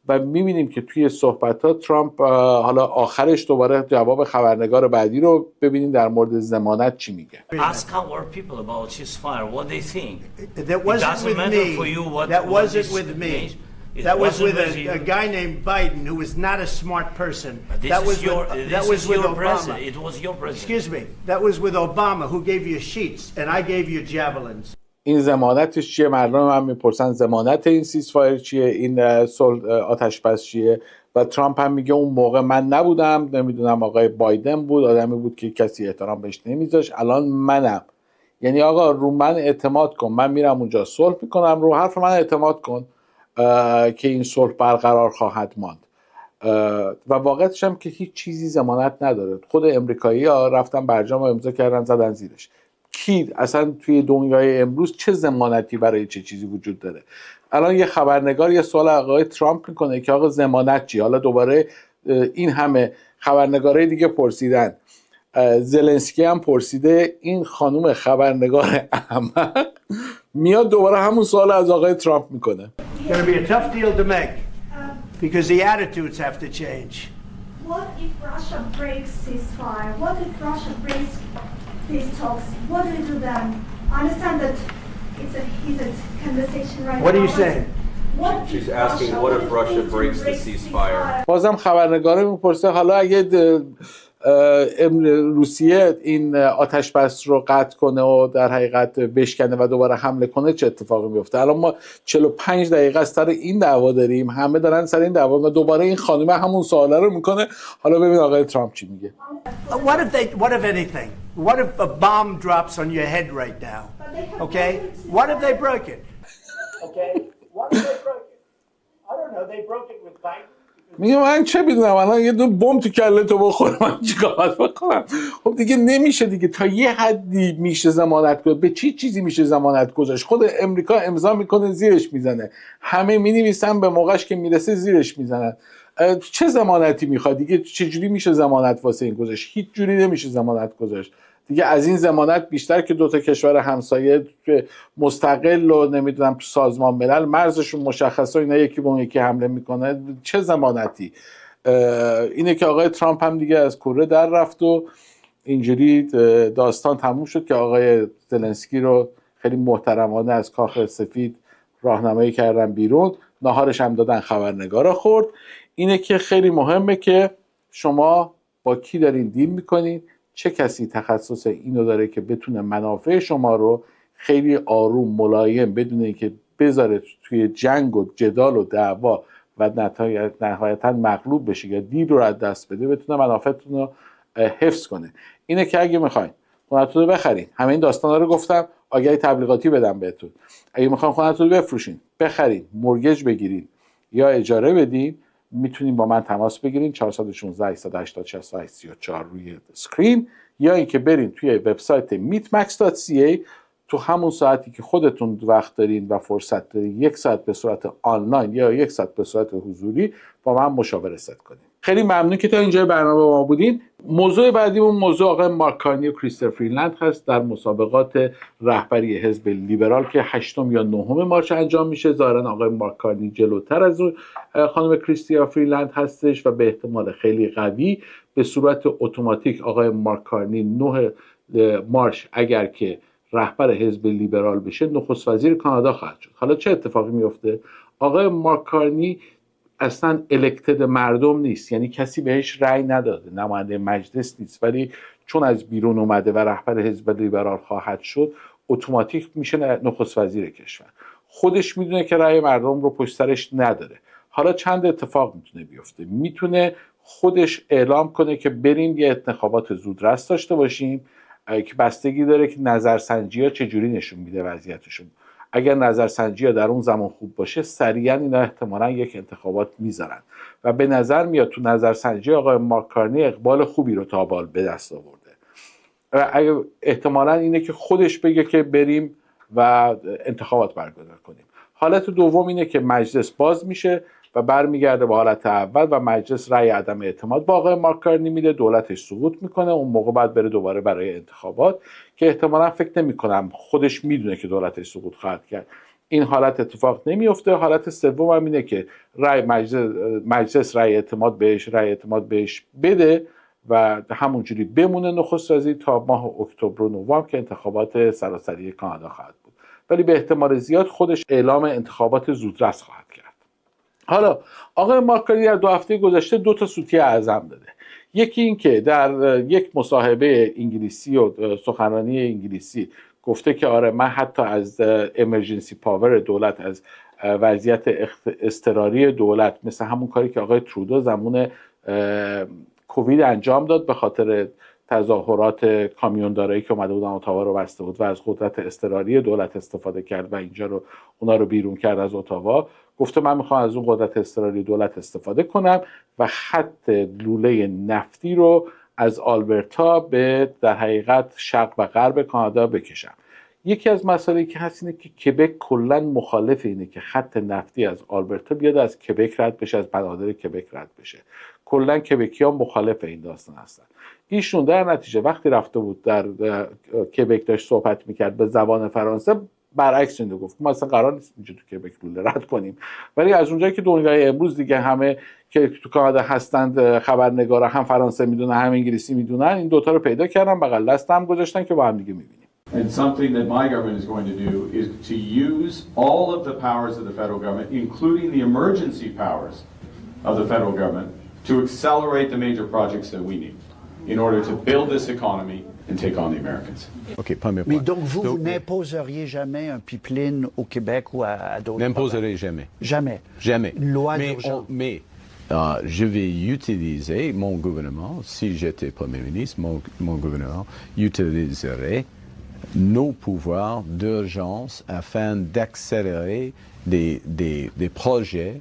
و می‌بینیم که توی صحبت‌ها ترامپ حالا آخرش دوباره جواب خبرنگار بعدی رو ببینیم در مورد ضمانت چی میگه. Ask our people about ceasefire, what they think. That It wasn't doesn't with matter me. for you what That what wasn't this with me. means. It That was wasn't with you. a guy named Biden who was not a smart person. But this That is was your, with, this that was is with your Obama. president. It was your president. Excuse me. That was with Obama who gave you sheets and I gave you javelins. این ضمانتش چیه؟ مردم هم میپرسن ضمانت این سیزفایر چیه، این صلح آتش بس چیه؟ و ترامپ هم میگه اون موقع من نبودم، نمیدونم آقای بایدن بود، آدمی بود که کسی احترام بهش نمیذاشت، الان منم. یعنی آقا رو من اعتماد کن، من میرم اونجا صلح میکنم، رو حرف من اعتماد کن که این صلح برقرار خواهد ماند. و واقعیتش هم که هیچ چیزی ضمانت نداره. خود امریکایی‌ها رفتن برجام امضا کردن زدن زیرش. کی اصلا توی دنیای امروز چه ضمانتی برای چه چیزی وجود داره؟ الان یه خبرنگار یه سوال آقای ترامپ میکنه که آقا ضمانت چی؟ حالا دوباره این همه خبرنگارای دیگه پرسیدن، زلنسکی هم پرسیده، این خانم خبرنگار احمق میاد دوباره همون سوال از آقای ترامپ میکنه. It's going to be a tough deal to make because the attitudes have to change. What if Russia breaks ceasefire? What if Russia breaks these talks? What do we do then? I understand that it's a heated conversation right now. What are you saying? She's asking, what if Russia breaks the ceasefire? بازم خبرنگاره میپرسه حالا اگه روسیه این آتش بس رو قطع کنه و در حقیقت بشکنه و دوباره حمله کنه چه اتفاقی میفته؟ الان ما 45 دقیقه سر این دعوا داریم، همه دارن سر این دعوا و دوباره این خانم همون سوالا رو میکنه. حالا ببین آقای ترامپ چی میگه. What if anything? What if a bomb drops on your head right now? Okay? What if they broke it? Okay? What if they broke it? I don't know. They broke it with Biden. میگم من چه میدونم الان یه دونه بمب تو کله تو بخوره من چیکار بکنم؟ خب دیگه نمیشه دیگه، تا یه حدی میشه ضمانت گذاشت. به چی چیزی میشه ضمانت گذاشت؟ خود امریکا امضا میکنه زیرش میزنه، همه مینویسن به موقعش که میرسه زیرش میزنن. چه ضمانتی میخواد دیگه؟ چجوری میشه ضمانت واسه این گذاشت؟ هیچ جوری نمیشه ضمانت گذاشت دیگه. از این ضمانت بیشتر که دو تا کشور همسایه مستقل و نمیدونم تو سازمان ملل مرزشون مشخصه اینا یکی به اون یکی حمله میکنه، چه ضمانتی؟ اینه که آقای ترامپ هم دیگه از کره در رفت و اینجوری داستان تموم شد که آقای زلنسکی رو خیلی محترمانه از کاخ سفید راهنمایی کردن بیرون، ناهارش هم دادن، خبرنگارا خورد. اینه که خیلی مهمه که شما با کی دارین دیل میکنین، چه کسی تخصص اینو داره که بتونه منافع شما رو خیلی آروم ملایم بدون اینکه بذاره توی جنگ و جدال و دعوا و نهایتا مغلوب بشه یا دیل رو از دست بده، بتونه منافعتون رو حفظ کنه. اینه که اگه میخواین خونتون رو بخرین، همه این داستانا رو گفتم، آگهی تبلیغاتی بدم بهتون. اگه میخوان خونه‌تون رو بفروشین، بخرین، مورگیج بگیرین یا اجاره بدین، میتونین با من تماس بگیرین 416 880 68 34 روی اسکرین، یا اینکه برین توی وبسایت meetmax.ca. تو همون ساعتی که خودتون وقت دارین و فرصت دارین 1 ساعت به صورت آنلاین یا 1 ساعت به صورت حضوری با من مشاوره ست کنین. خیلی ممنون که تا اینجا برنامه با ما بودین. موضوع بعدیمون موضوع آقای مارک کارنی و کریستر فرینلند هست در مسابقات رهبری حزب لیبرال که 8 یا 9 مارچ انجام میشه. ظاهرا آقای مارک کارنی جلوتر از اون خانم کریستیا فرینلند هستش و به احتمال خیلی قوی به صورت اتوماتیک آقای مارک کارنی 9 مارچ اگر که رهبر حزب لیبرال بشه نخست وزیر کانادا خواهد شد. حالا چه اتفاقی میفته؟ آقای مارک کارنی اصلا الکتد مردم نیست، یعنی کسی بهش رأی نداده، نماینده مجلس نیست، ولی چون از بیرون اومده و رهبر حزب لیبرال خواهد شد اتوماتیک میشه نخست وزیر کشور. خودش میدونه که رأی مردم رو پشت سرش نداره. حالا چند اتفاق میتونه بیفته. میتونه خودش اعلام کنه که بریم یه انتخابات زودرس داشته باشیم که بستگی داره که نظرسنجی‌ها چجوری نشون میده وضعیتشون. اگر نظرسنجی‌ها در اون زمان خوب باشه سریعا اینا احتمالاً یک انتخابات میذارن و به نظر میاد تو نظرسنجی آقای مارک کارنی اقبال خوبی رو تا بال به دست آورده و اگه احتمالاً اینه که خودش بگه که بریم و انتخابات برگزار کنیم. حالت دوم اینه که مجلس باز میشه و برمیگرده به حالت اول و مجلس رأی عدم اعتماد با آقای مارک کارنی میده، دولتش سقوط میکنه، اون موقع بعد بره دوباره برای انتخابات که احتمالاً فکر نمیکنم خودش میدونه که دولتش سقوط خواهد کرد. این حالت اتفاق نمیفته. حالت سوم هم اینه که مجلس رأی اعتماد بهش بده و همونجوری بمونه نخست وزیر تا ماه اکتبر و نوامبر که انتخابات سراسری کانادا خواهد بود، ولی به احتمال زیاد خودش اعلام انتخابات زودرس خواهد کرد. حالا آقای مارک کارنی در 2 هفته گذشته 2 تا سوتی اعظم داده. یکی این که در یک مصاحبه انگلیسی و سخنرانی انگلیسی گفته که آره من حتی از امرجنسی پاور دولت، از وضعیت اضطراری دولت، مثل همون کاری که آقای ترودو زمان کووید انجام داد به خاطر تظاهرات کامیوندارایی که اومده بودن اتاوا رو بسته بود و از قدرت اضطراری دولت استفاده کرد و اونا رو بیرون کرد از اتاوا. گفته من میخوام از اون قدرت اضطراری دولت استفاده کنم و خط لوله نفتی رو از آلبرتا به در حقیقت شرق و غرب کانادا بکشم. یکی از مسائلی که هست اینه که کبک کلا مخالف اینه که خط نفتی از آلبرتا بیاد از کبک رد بشه، از بنادر کبک رد بشه. کلا کبکی‌ها مخالف این داستان هستن. ایشون در نتیجه وقتی رفته بود در کبک داشت صحبت میکرد به زبان فرانسه، برعکس اینو گفت ما اصلا قرار نیست اینجا تو کبک لوله رد کنیم، ولی از اونجایی که دنیای امروز دیگه همه که تو کانادا هستند خبرنگارا هم فرانسه میدونن هم انگلیسی میدونن، این دوتا رو پیدا کردن بغل دست هم گذاشتن که با هم دیگه میبینیم. And something that my government is going to do is to use all of the powers of the federal government, including the emergency powers of the federal government, to accelerate the major projects that we need in order to build this economy and take on the Americans. Okay, premier point. Mais donc vous n'imposeriez jamais un pipeline au Québec ou à d'autres? N'imposerai jamais. Jamais. Jamais. Une loi d'urgence. Mais je vais utiliser mon gouvernement, si j'étais premier ministre, mon gouvernement utiliserait nos pouvoirs d'urgence afin d'accélérer des projets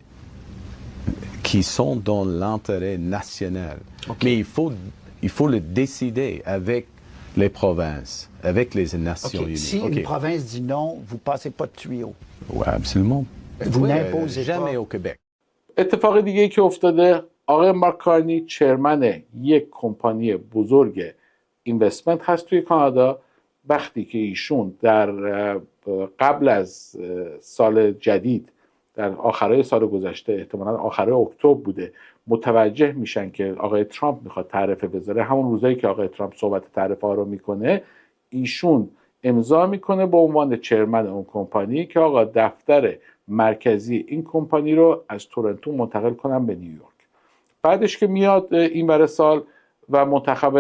qui sont dans l'intérêt national. Okay. Mais il faut le décider avec les provinces, avec les Nations Unies. Si une province dit non, vous ne passez pas de tuyau. Oui, absolument. Vous n'imposez jamais pas. au Québec. اتفاق دیگه ای که افتاده، آقای مارک کارنی چرمن یک کمپانی بزرگ اینوستمنت هست توی کانادا. وقتی که ایشون در قبل از سال جدید در آخرای سال گذشته، احتمالاً آخرای اکتبر بوده، متوجه میشن که آقای ترامپ میخواد تعرفه بذاره، همون روزایی که آقای ترامپ صحبت تعرفه ها رو میکنه، ایشون امضا میکنه به عنوان چرمن اون کمپانی که آقا دفتر مرکزی این کمپانی رو از تورنتو منتقل کنن به نیویورک. بعدش که میاد این بر سال و منتخب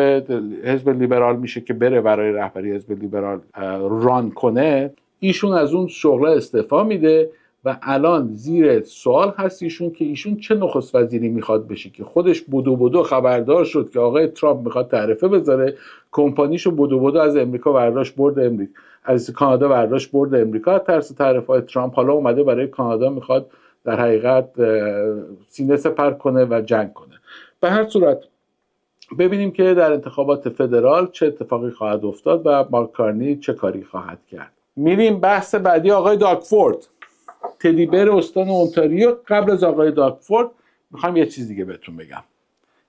حزب لیبرال میشه که بره برای رهبری حزب لیبرال ران کنه، ایشون از اون شغل استعفا میده و الان زیر سوال هست ایشون که ایشون چه نخست وزیری میخواد بشه که خودش بدو خبردار شد که آقای ترامپ میخواد تعرفه بذاره، کمپانیشو بدو از امریکا برداشت برد از کانادا برداشت برد امریکا ترس تعرفه‌های ترامپ. حالا اومده برای کانادا میخواد در حقیقت سینه سپر کنه و جنگ کنه. به هر صورت ببینیم که در انتخابات فدرال چه اتفاقی خواهد افتاد و مارک کارنی چه کاری خواهد کرد. میریم بحث بعدی، آقای داگفورد، تدی بیر استان اونتاریو. قبل از آقای داگفورد میخوام یه چیز دیگه بهتون بگم.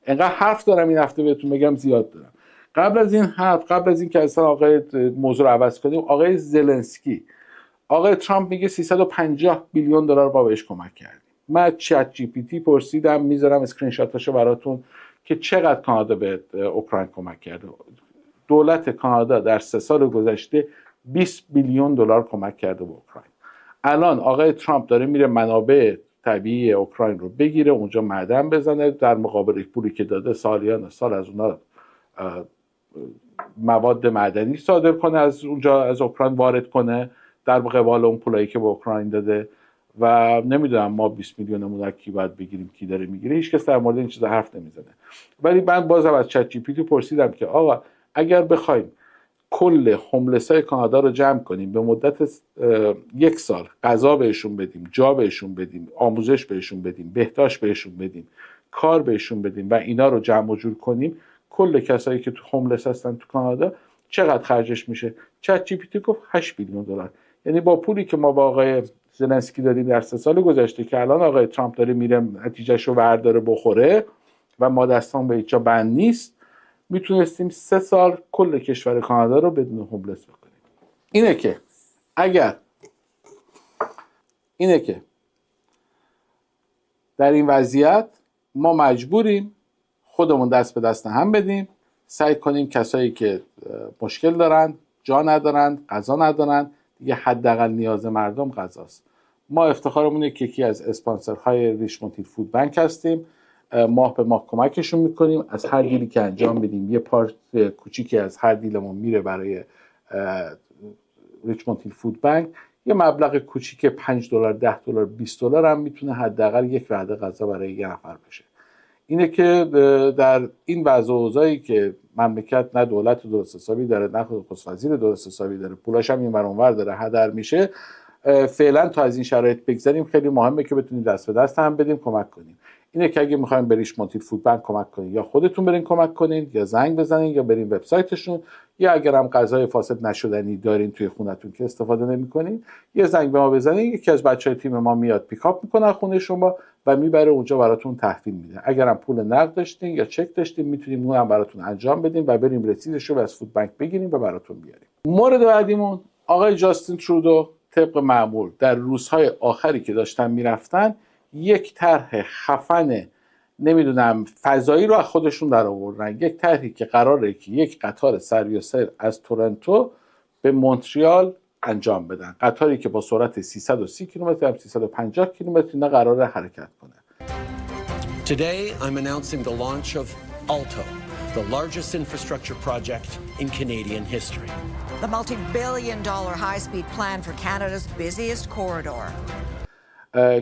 انقدر حرف دارم این هفته بهتون بگم زیاد دارم. قبل از این حرف، قبل از این که اصلا آقای موضوع رو عوض کنیم، آقای زلنسکی، آقای ترامپ میگه 350 بیلیون دلار با بهش کمک کردیم. من چت جی پی تی پرسیدم، میذارم اسکرین شاتاشو براتون که چقدر کانادا به اوکراین کمک کرده. دولت کانادا در 3 سال گذشته 20 بیلیون دلار کمک کرده به اوکراین. الان آقای ترامپ داره میره منابع طبیعی اوکراین رو بگیره، اونجا معدن بزنه، در مقابل پولی که داده سالیان سال از اونها مواد معدنی صادر کنه، از اونجا از اوکراین وارد کنه در قبال اون پولایی که به اوکراین داده. و نمیدونم ما 20 میلیونمون از کی باید بگیریم، کی داره میگیره، هیچ کس در مورد این چیزا حرف نمیزنه. ولی من بازم از چت جی پی تی پرسیدم که آقا اگر بخوایم کل هوملسای کانادا رو جمع کنیم، به مدت 1 سال غذا بهشون بدیم، جا بهشون بدیم، آموزش بهشون بدیم، بهداشت بهشون بدیم، کار بهشون بدیم و اینا رو جمع و جور کنیم، کل کسایی که تو هوملس هستن تو کانادا چقدر خرجش میشه؟ چت جی پی تی گفت 8 بیلیون دلار. یعنی با پولی که ما با آقای زلنسکی دادیم در 3 سال گذشته که الان آقای ترامپ داره میره نتیجهشو برداره بخوره و ما دستان به هیچ جا بند نیست، میتونستیم 3 سال کل کشور کانادا رو بدون هوملس بکنیم. اینه که در این وضعیت ما مجبوریم خودمون دست به دست هم بدیم، سعی کنیم کسایی که مشکل دارن، جا ندارن، غذا ندارن، دیگه حداقل نیاز مردم غذاست. ما افتخارمونه که یکی از اسپانسرهای ریچموند هیل فود بانک هستیم. ماه به ماه کمکشون میکنیم، از هر دیلی که انجام بدیم یه پارت کوچیکی از هر دیلمون میره برای ریچموند هیل فود بانک. یه مبلغ کوچیک $5 $10 $20 هم میتونه حداقل یک وعده غذا برای یه نفر بشه. اینه که در این وضع و اوضاعی که مملکت نه دولت درست حسابی داره، نه نخست وزیر درست حسابی داره، پولاش هم این ور اون ور داره هدر میشه، فعلا تا از این شرایط بگذریم خیلی مهمه که بتونیم دست به دست هم بدیم، کمک کنیم. اینه که اگه میخوایم به ریچموند هیل فود بانک کمک کنین، یا خودتون برین کمک کنین، یا زنگ بزنین، یا برین وبسایتشون، یا اگر هم غذای فاسد نشدنی دارین توی خونتون که استفاده نمیکنین، یه زنگ به ما بزنین، یکی از بچهای تیم ما میاد پیکاپ میکنه خونه شما و میبره اونجا براتون تحویل میده. اگر هم پول نقد داشتین یا چک داشتین میتونیم اون هم براتون انجام بدیم و بریم رسیدش رو از فود بانک بگیریم و براتون بیاریم. مورد بعدیمون آقای جاستین ترودو طبق معمول در روزهای آخری که داشتن میرفتن یک طرح خفن نمیدونم فضایی رو از خودشون در آوردن. یک طرحی که قراره که یک قطار سریع‌السیر از تورنتو به مونتریال انجام بدن، قطاری که با سرعت 330 کیلومتر تا 350 کیلومتر اینا قراره حرکت کنه. Today I'm announcing the launch of ALTO, the largest infrastructure project in Canadian history. The multi-billion-dollar high-speed plan for Canada's busiest corridor.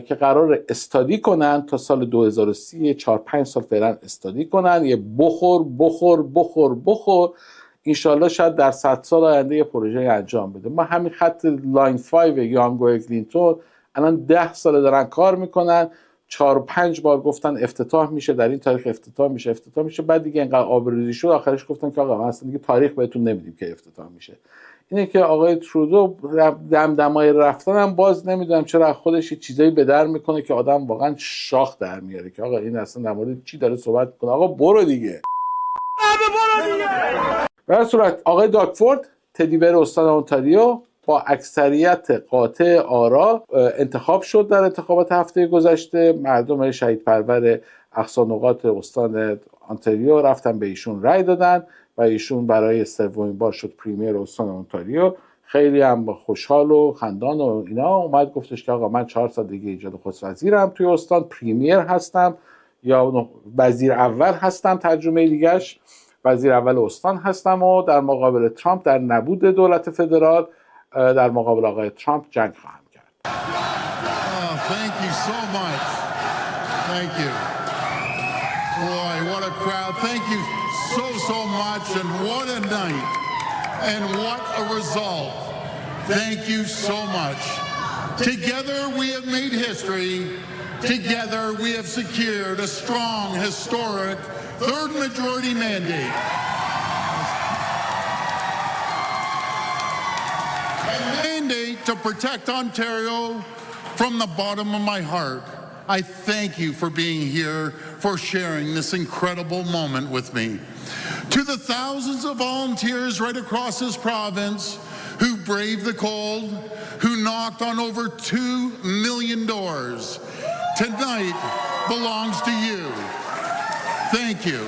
که قرار استادی کنن تا سال 2030، 4-5 سال فعلا استادی کنن، یه بخور انشالله شاید در 100 سال آینده یه پروژه انجام بده. ما همین خط لاین 5 یانگو اگلینتون الان 10 سال دارن کار میکنن، 4-5 بار گفتن افتتاح میشه، در این تاریخ افتتاح میشه، بعد دیگه اینقدر آبروریزی شد آخرش گفتن که آقا اصلا دیگه تاریخ بهتون نمیدیم که افتتاح میشه. اینه که آقای ترودو دمدمای رفتن هم باز نمیدونم چرا خودش یه چیزایی به در میکنه که آدم واقعا شاخ در میاره که آقا این اصلا در مورد چی داره صحبت میکنه. آقا برو دیگه. به هر صورت آقای داگفورد، تدی بیر استان اونتاریو، با اکثریت قاطع آرا انتخاب شد در انتخابات هفته گذشته. مردم شهید پرور اقصا نقاط استان اونتاریو رفتن به ایشون رأی دادن و ایشون برای سومین بار شد پریمیر استان اونتاریو. خیلی هم خوشحال و خندان و اینا اومد گفتش که آقا من 4 سال دیگه ایجاد نخست وزیرم توی استان، پریمیر هستم یا وزیر اول هستم، ترجمه دیگهش وزیر اول استان هستم و در مقابل ترامپ در نبود دولت فدرال در مقابل آقای ترامپ جنگ خواهم کرد. Thank you so much. Thank you. Boy, what a crowd. Thank you so much, and what a night, and what a result. Thank you so much. Together we have made history. Together we have secured a strong, historic third majority mandate. A mandate to protect Ontario from the bottom of my heart. I thank you for being here, for sharing this incredible moment with me. To the thousands of volunteers right across this province who braved the cold, who knocked on over 2 million doors, tonight belongs to you. Thank you.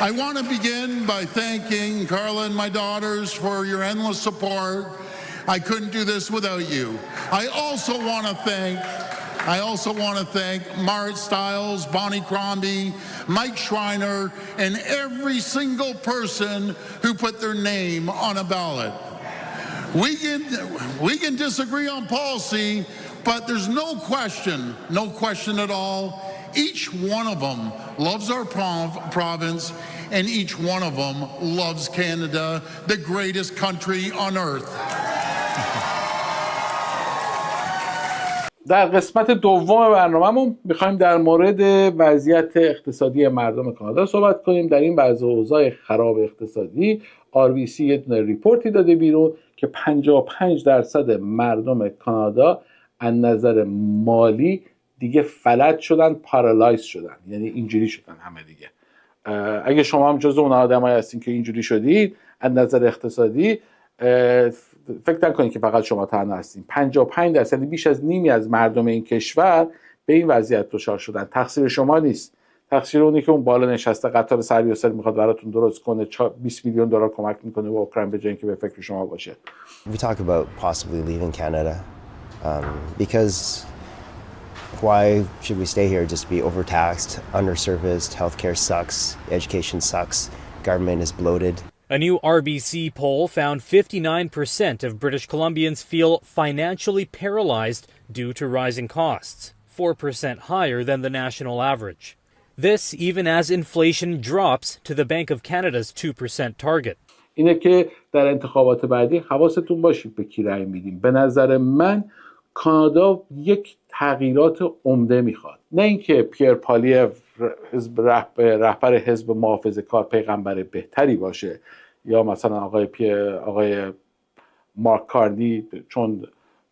I want to begin by thanking Carla and my daughters for your endless support. I couldn't do this without you. I also want to thank Marit Stiles, Bonnie Crombie, Mike Schreiner, and every single person who put their name on a ballot. We can disagree on policy, but there's no question at all. Each one of them loves our province, and each one of them loves Canada, the greatest country on earth. در قسمت دوم برنامه‌مون می‌خوایم در مورد وضعیت اقتصادی مردم کانادا صحبت کنیم. در این وضع اوضاع خراب اقتصادی RBC یه دونه ریپورتی داده بیرون که 55% مردم کانادا از نظر مالی دیگه فلج شدن، پارالایز شدن، یعنی اینجوری شدن همه دیگه. اگه شما هم جزو اون آدمایی هستین که اینجوری شدید از نظر اقتصادی، فکر نکنید که فقط شما تنها هستین. 55% یعنی بیش از نیمی از مردم این کشور به این وضعیت دچار شدن. تقصیر شما نیست، تقصیر اونی که اون بالا نشسته قطار سریاسر میخواد براتون درست کنه، 20 میلیون دلار کمک میکنه به اوکراین به جای اینکه به فکر شما باشه. We talk about possibly leaving Canada because why should we stay here? Just be overtaxed, underserviced, healthcare sucks, education sucks, government is bloated. A new RBC poll found 59% of British Columbians feel financially paralyzed due to rising costs, 4% higher than the national average. This even as inflation drops to the Bank of Canada's 2% target. اینه که در انتخابات بعدی حواستون باشید به کی رأی میدیم. به نظر من کانادا یک تغییرات عمده میخواد. نه اینکه پیر پالیو رهبر حزب محافظه‌کار پیغمبر بهتری باشه، یا مثلا آقای مارک کارنی چون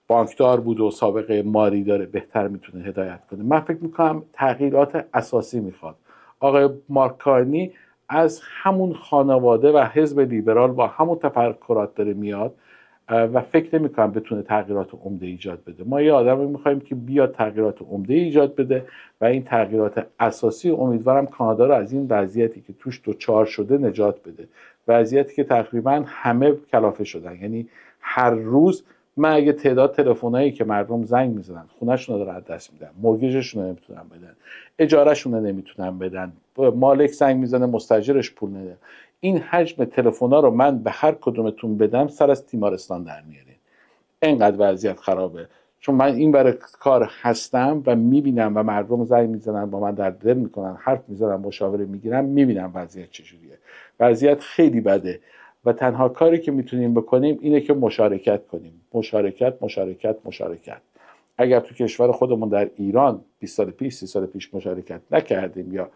بانکدار بود و سابقه مالی داره بهتر میتونه هدایت کنه. من فکر میکنم تغییرات اساسی میخواد. آقای مارک کارنی از همون خانواده و حزب لیبرال با همون تفکرات داره میاد و فکر نمیکنم بتونه تغییرات عمده ایجاد بده. ما یه آدمی میخوایم که بیاد تغییرات عمده ایجاد بده و این تغییرات اساسی امیدوارم کانادا رو از این وضعیتی که توش دچار شده نجات بده. وضعیتی که تقریبا همه کلافه شدن، یعنی هر روز من اگه تعداد تلفنایی که مردم زنگ میزنن خونه‌شون رو از دست میدن، مورگیجشون رو نمیتونن بدن، اجارهشون رو نمیتونن بدن، مالک زنگ میزنه مستاجرش پول نده، این حجم تلفن‌ها رو من به هر کدومتون بدم سر از تیمارستان در میارین. اینقدر وضعیت خرابه. چون من این برای کار هستم و میبینم و مردم زنگ میزنن با من در دل میکنن، حرف میزنن، مشاوره میگیرن، میبینم وضعیت چجوریه. وضعیت خیلی بده و تنها کاری که میتونیم بکنیم اینه که مشارکت کنیم. مشارکت. اگر تو کشور خودمون در ایران 20 سال پیش 30 سال پیش مشارکت نکردیم یا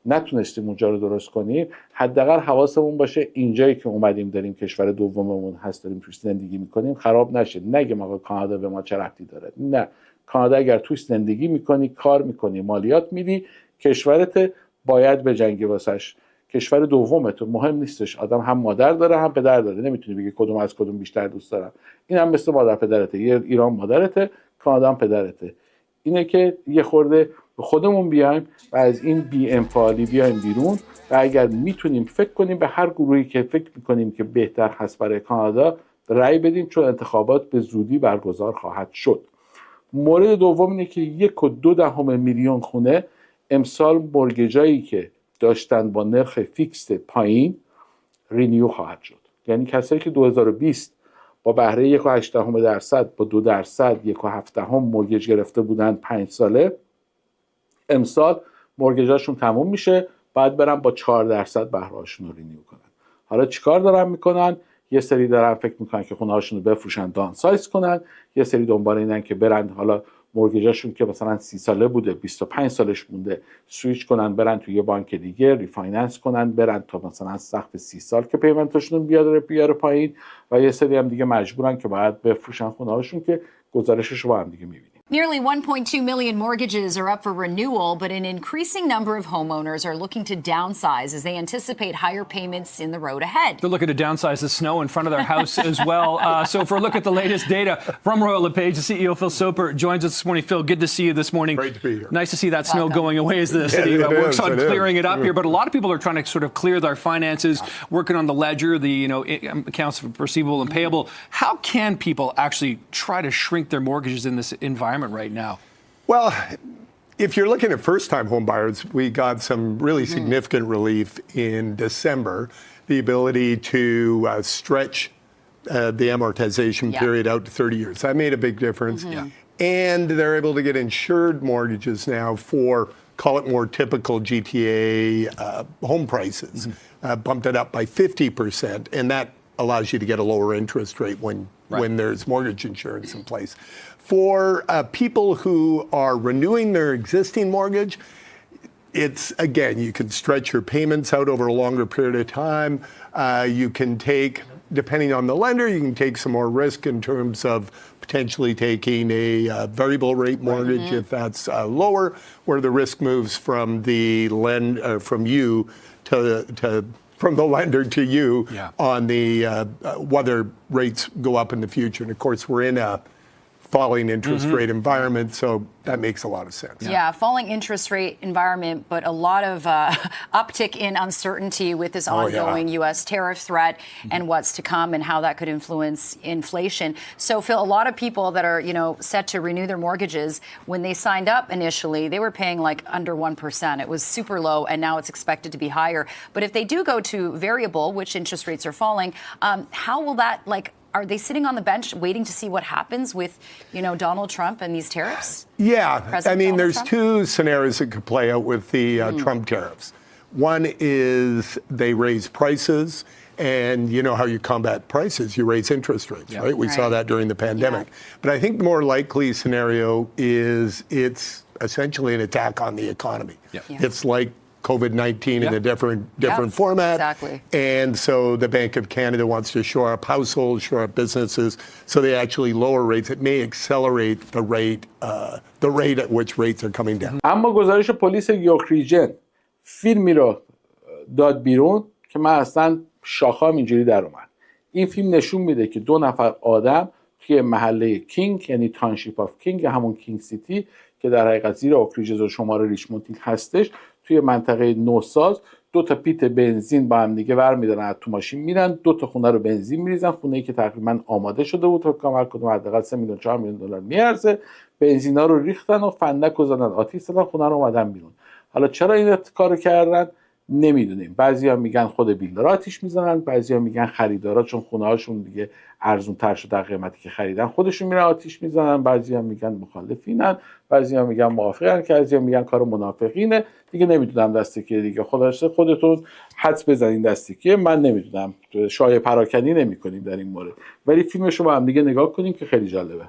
نتونستیم اونجا رو درست کنیم، حداقل حواسمون باشه اینجایی که اومدیم داریم کشور دوممون هست داریم توش زندگی میکنیم خراب نشه. نگیم آقا کانادا به ما چه ربطی داره. نه، کانادا اگر توش زندگی میکنی، کار میکنی، مالیات میدی، کشورت باید بجنگی واسش. کشور دومتون مهم نیستش. آدم هم مادر داره هم پدر داره، نمیتونی بگی کدوم از کدوم بیشتر دوست دارم. این هم مثل مادر پدرته، یه ایران مادرته، کانادا هم پدرته. اینه که یه خورده به خودمون بیایم و از این بی‌انفعالی بیایم بیرون و اگر میتونیم فکر کنیم به هر گروهی که فکر میکنیم که بهتر هست برای کانادا رأی بدیم، چون انتخابات به زودی برگزار خواهد شد. مورد دوم اینه که 1.2 میلیون خونه امسال مورگیجایی که داشتن با نرخ فیکس پایین رینیو خواهد شد. یعنی کسایی که 2020 با بهره 1.8% با 2% 1.7 مورگیج گرفته بودن 5 ساله، امسال مورگیجاشون تموم میشه، بعد برن با 4% بهرهاشون رو رینیو کنن. حالا چیکار دارن میکنن؟ یه سری دارن فکر میکنن که خونه هاشون رو بفروشن دانسایز کنن، یه سری دنبال اینن که برن حالا مورگیجاشون که مثلا 30 ساله بوده 25 سالش مونده سویچ کنن برن توی یه بانک دیگه ریفایننس کنن برن تا مثلا سقف 30 سال که پیمنتشون بیاره پایین و یه سری هم دیگه مجبورن که باید بفروشن خونه هاشون که گزارشش رو با هم دیگه میبینیم. Nearly 1.2 million mortgages are up for renewal, but an increasing number of homeowners are looking to downsize as they anticipate higher payments in the road ahead. They're looking to downsize the snow in front of their house as well. So for a look at the latest data from Royal LePage, the CEO Phil Soper joins us this morning. Phil, good to see you this morning. Great to be here. Nice to see that snow going away as the city works on clearing it up here. But a lot of people are trying to sort of clear their finances, working on the ledger, the accounts receivable and payable. How can people actually try to shrink their mortgages in this environment right now? Well, if you're looking at first-time home buyers, we got some really significant relief in December, the ability to stretch the amortization period out to 30 years. That made a big difference. And they're able to get insured mortgages now for, call it more typical GTA home prices, bumped it up by 50%, and that allows you to get a lower interest rate when there's mortgage insurance in place. For people who are renewing their existing mortgage, it's, again, you can stretch your payments out over a longer period of time. You can take, depending on the lender, you can take some more risk in terms of potentially taking a variable rate mortgage if that's lower, where the risk moves from the from you from the lender to you on the whether rates go up in the future. And of course, we're in a falling interest rate environment, so that makes a lot of sense. Yeah, falling interest rate environment, but a lot of uptick in uncertainty with this ongoing U.S. tariff threat and what's to come and how that could influence inflation. So, Phil, a lot of people that are, set to renew their mortgages, when they signed up initially, they were paying like under 1%. It was super low, and now it's expected to be higher. But if they do go to variable, which interest rates are falling, how will that, are they sitting on the bench waiting to see what happens with, Donald Trump and these tariffs? Yeah, President there's Trump? two scenarios that could play out with the Trump tariffs. One is they raise prices, and you know how you combat prices, you raise interest rates, right? We saw that during the pandemic. But I think the more likely scenario is it's essentially an attack on the economy. It's like COVID-19 in a different format. Exactly. And so the Bank of Canada wants to shore up households, shore up businesses, so they actually lower rates. It may accelerate the rate at which rates are coming down. اما گزارش پلیس یورک ریجن فیلمی رو داد بیرون که من اصلا شاخام اینجوری در اومد. این فیلم نشون میده که 2 نفر آدم توی محله کینگ، یعنی تانشیپ آف کینگ، همون کینگ سیتی که در حقیقت زیر اوک ریج و شماره ریچموند هستش، توی منطقه نوساز 2 تا پیت بنزین با هم دیگه برمی‌دارن از تو ماشین میرن، 2 تا خونه رو بنزین میریزن، خونه‌ای که تقریبا آماده شده بود تا کامل کنه حداقل 3 میلیون 4 میلیون دلار میارزه، بنزینا رو ریختن و فندک رو زدن، آتش زدن، خونه رو اومدن بیرون. حالا چرا این کارو کردن نمیدونیم. بعضیا میگن خود بیلدرها آتش میزنن، بعضیا میگن خریدارا چون خونه هاشون دیگه ارزون تر شده در قیمتی که خریدن خودشون میرن آتش میزنن، بعضیا میگن مخالفینن، بعضیا میگن موافقن، که بعضیا میگن کار منافقینه. دیگه نمیدونم دسته کیه دیگه، خودتون حدس بزنین دسته کیه. من نمیدونم، شایعه پراکنی نمیکنیم در این مورد، ولی فیلمش رو با هم دیگه نگاه کنیم که خیلی جالبه.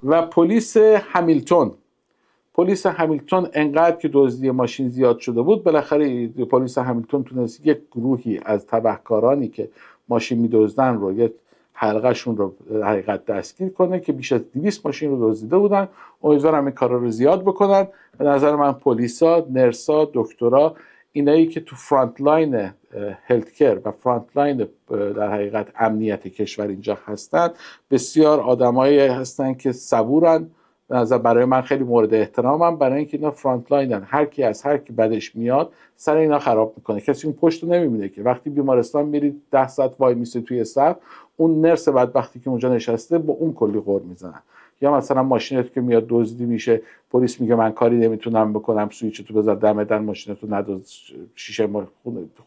و پلیس همیلتون پلیس همیلتون انقدر که دزدی ماشین زیاد شده بود، بالاخره پلیس همیلتون تونست یک گروهی از تبهکارانی که ماشین میدزدن رو، یک حلقهشون رو حقیقت دستگیر کنه که بیش از 200 ماشین رو دزدیده بودن. امیدوارم این کارا رو زیاد بکنن. به نظر من پلیسا، نرسا، دکترا، اینایی که تو فرانت لاین هلت کیر و فرانت لاین در حقیقت امنیت کشور اینجا هستن، بسیار آدمایی هستن که صبورن. به نظر برای من خیلی مورد احترامم، برای اینکه اینا فرانت لاینن. هر کی از هر کی بدش میاد سر اینا خراب میکنه. کسی اون پشت رو نمیبینه که وقتی بیمارستان میرید 10 ساعت وای میسه توی صف، اون نرس بدبختی که اونجا نشسته با اون کلی غر میزنن. یا مثلا ماشینت که میاد دزدی میشه، پلیس میگه من کاری نمیتونم بکنم، سوئیچتو بذار دم در، ماشینتو ندزد، شیشه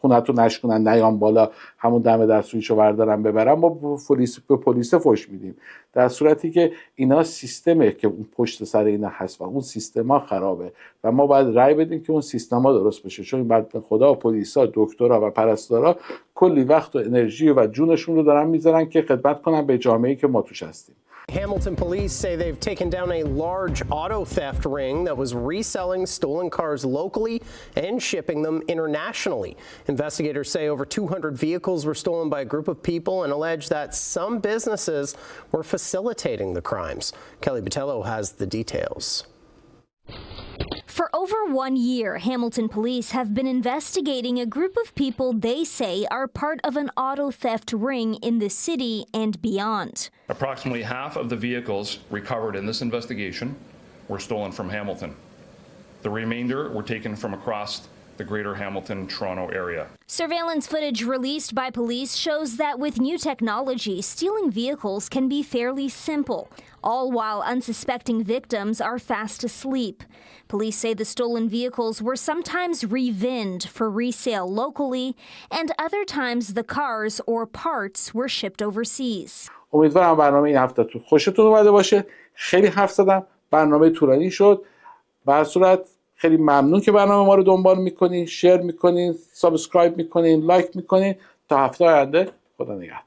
خونتو نشکنن، نیام بالا، همون دم در سوئیچو بردارم ببرم، ما به پلیس فوش میدیم. در صورتی که اینا سیستمه که اون پشت سر اینا هست و اون سیستما خرابه و ما باید رأی بدیم که اون سیستما درست بشه. چون بعد خدا پلیسا، دکترا و پرستارا کلی وقت و انرژی و جونشون رو دارن میذارن که خدمت کنن به جامعه‌ای که ما توش هستیم. Hamilton police say they've taken down a large auto theft ring that was reselling stolen cars locally and shipping them internationally. Investigators say over 200 vehicles were stolen by a group of people and allege that some businesses were facilitating the crimes. Kelly Botello has the details. For over 1 year, Hamilton police have been investigating a group of people they say are part of an auto theft ring in the city and beyond. Approximately half of the vehicles recovered in this investigation were stolen from Hamilton. The remainder were taken from across the greater Hamilton, Toronto area. Surveillance footage released by police shows that with new technology, stealing vehicles can be fairly simple, all while unsuspecting victims are fast asleep. Police say the stolen vehicles were sometimes re-VINed for resale locally, and other times the cars or parts were shipped overseas. امیدوارم برنامه این هفته‌تون خوشتون اومده باشه. خیلی حرف زدم، برنامه طولانی شد. به هر صورت خیلی ممنون که برنامه ما رو دنبال میکنین، شیر میکنین، سابسکرایب میکنین، لایک میکنین. تا هفته آینده، خدا نگهدار.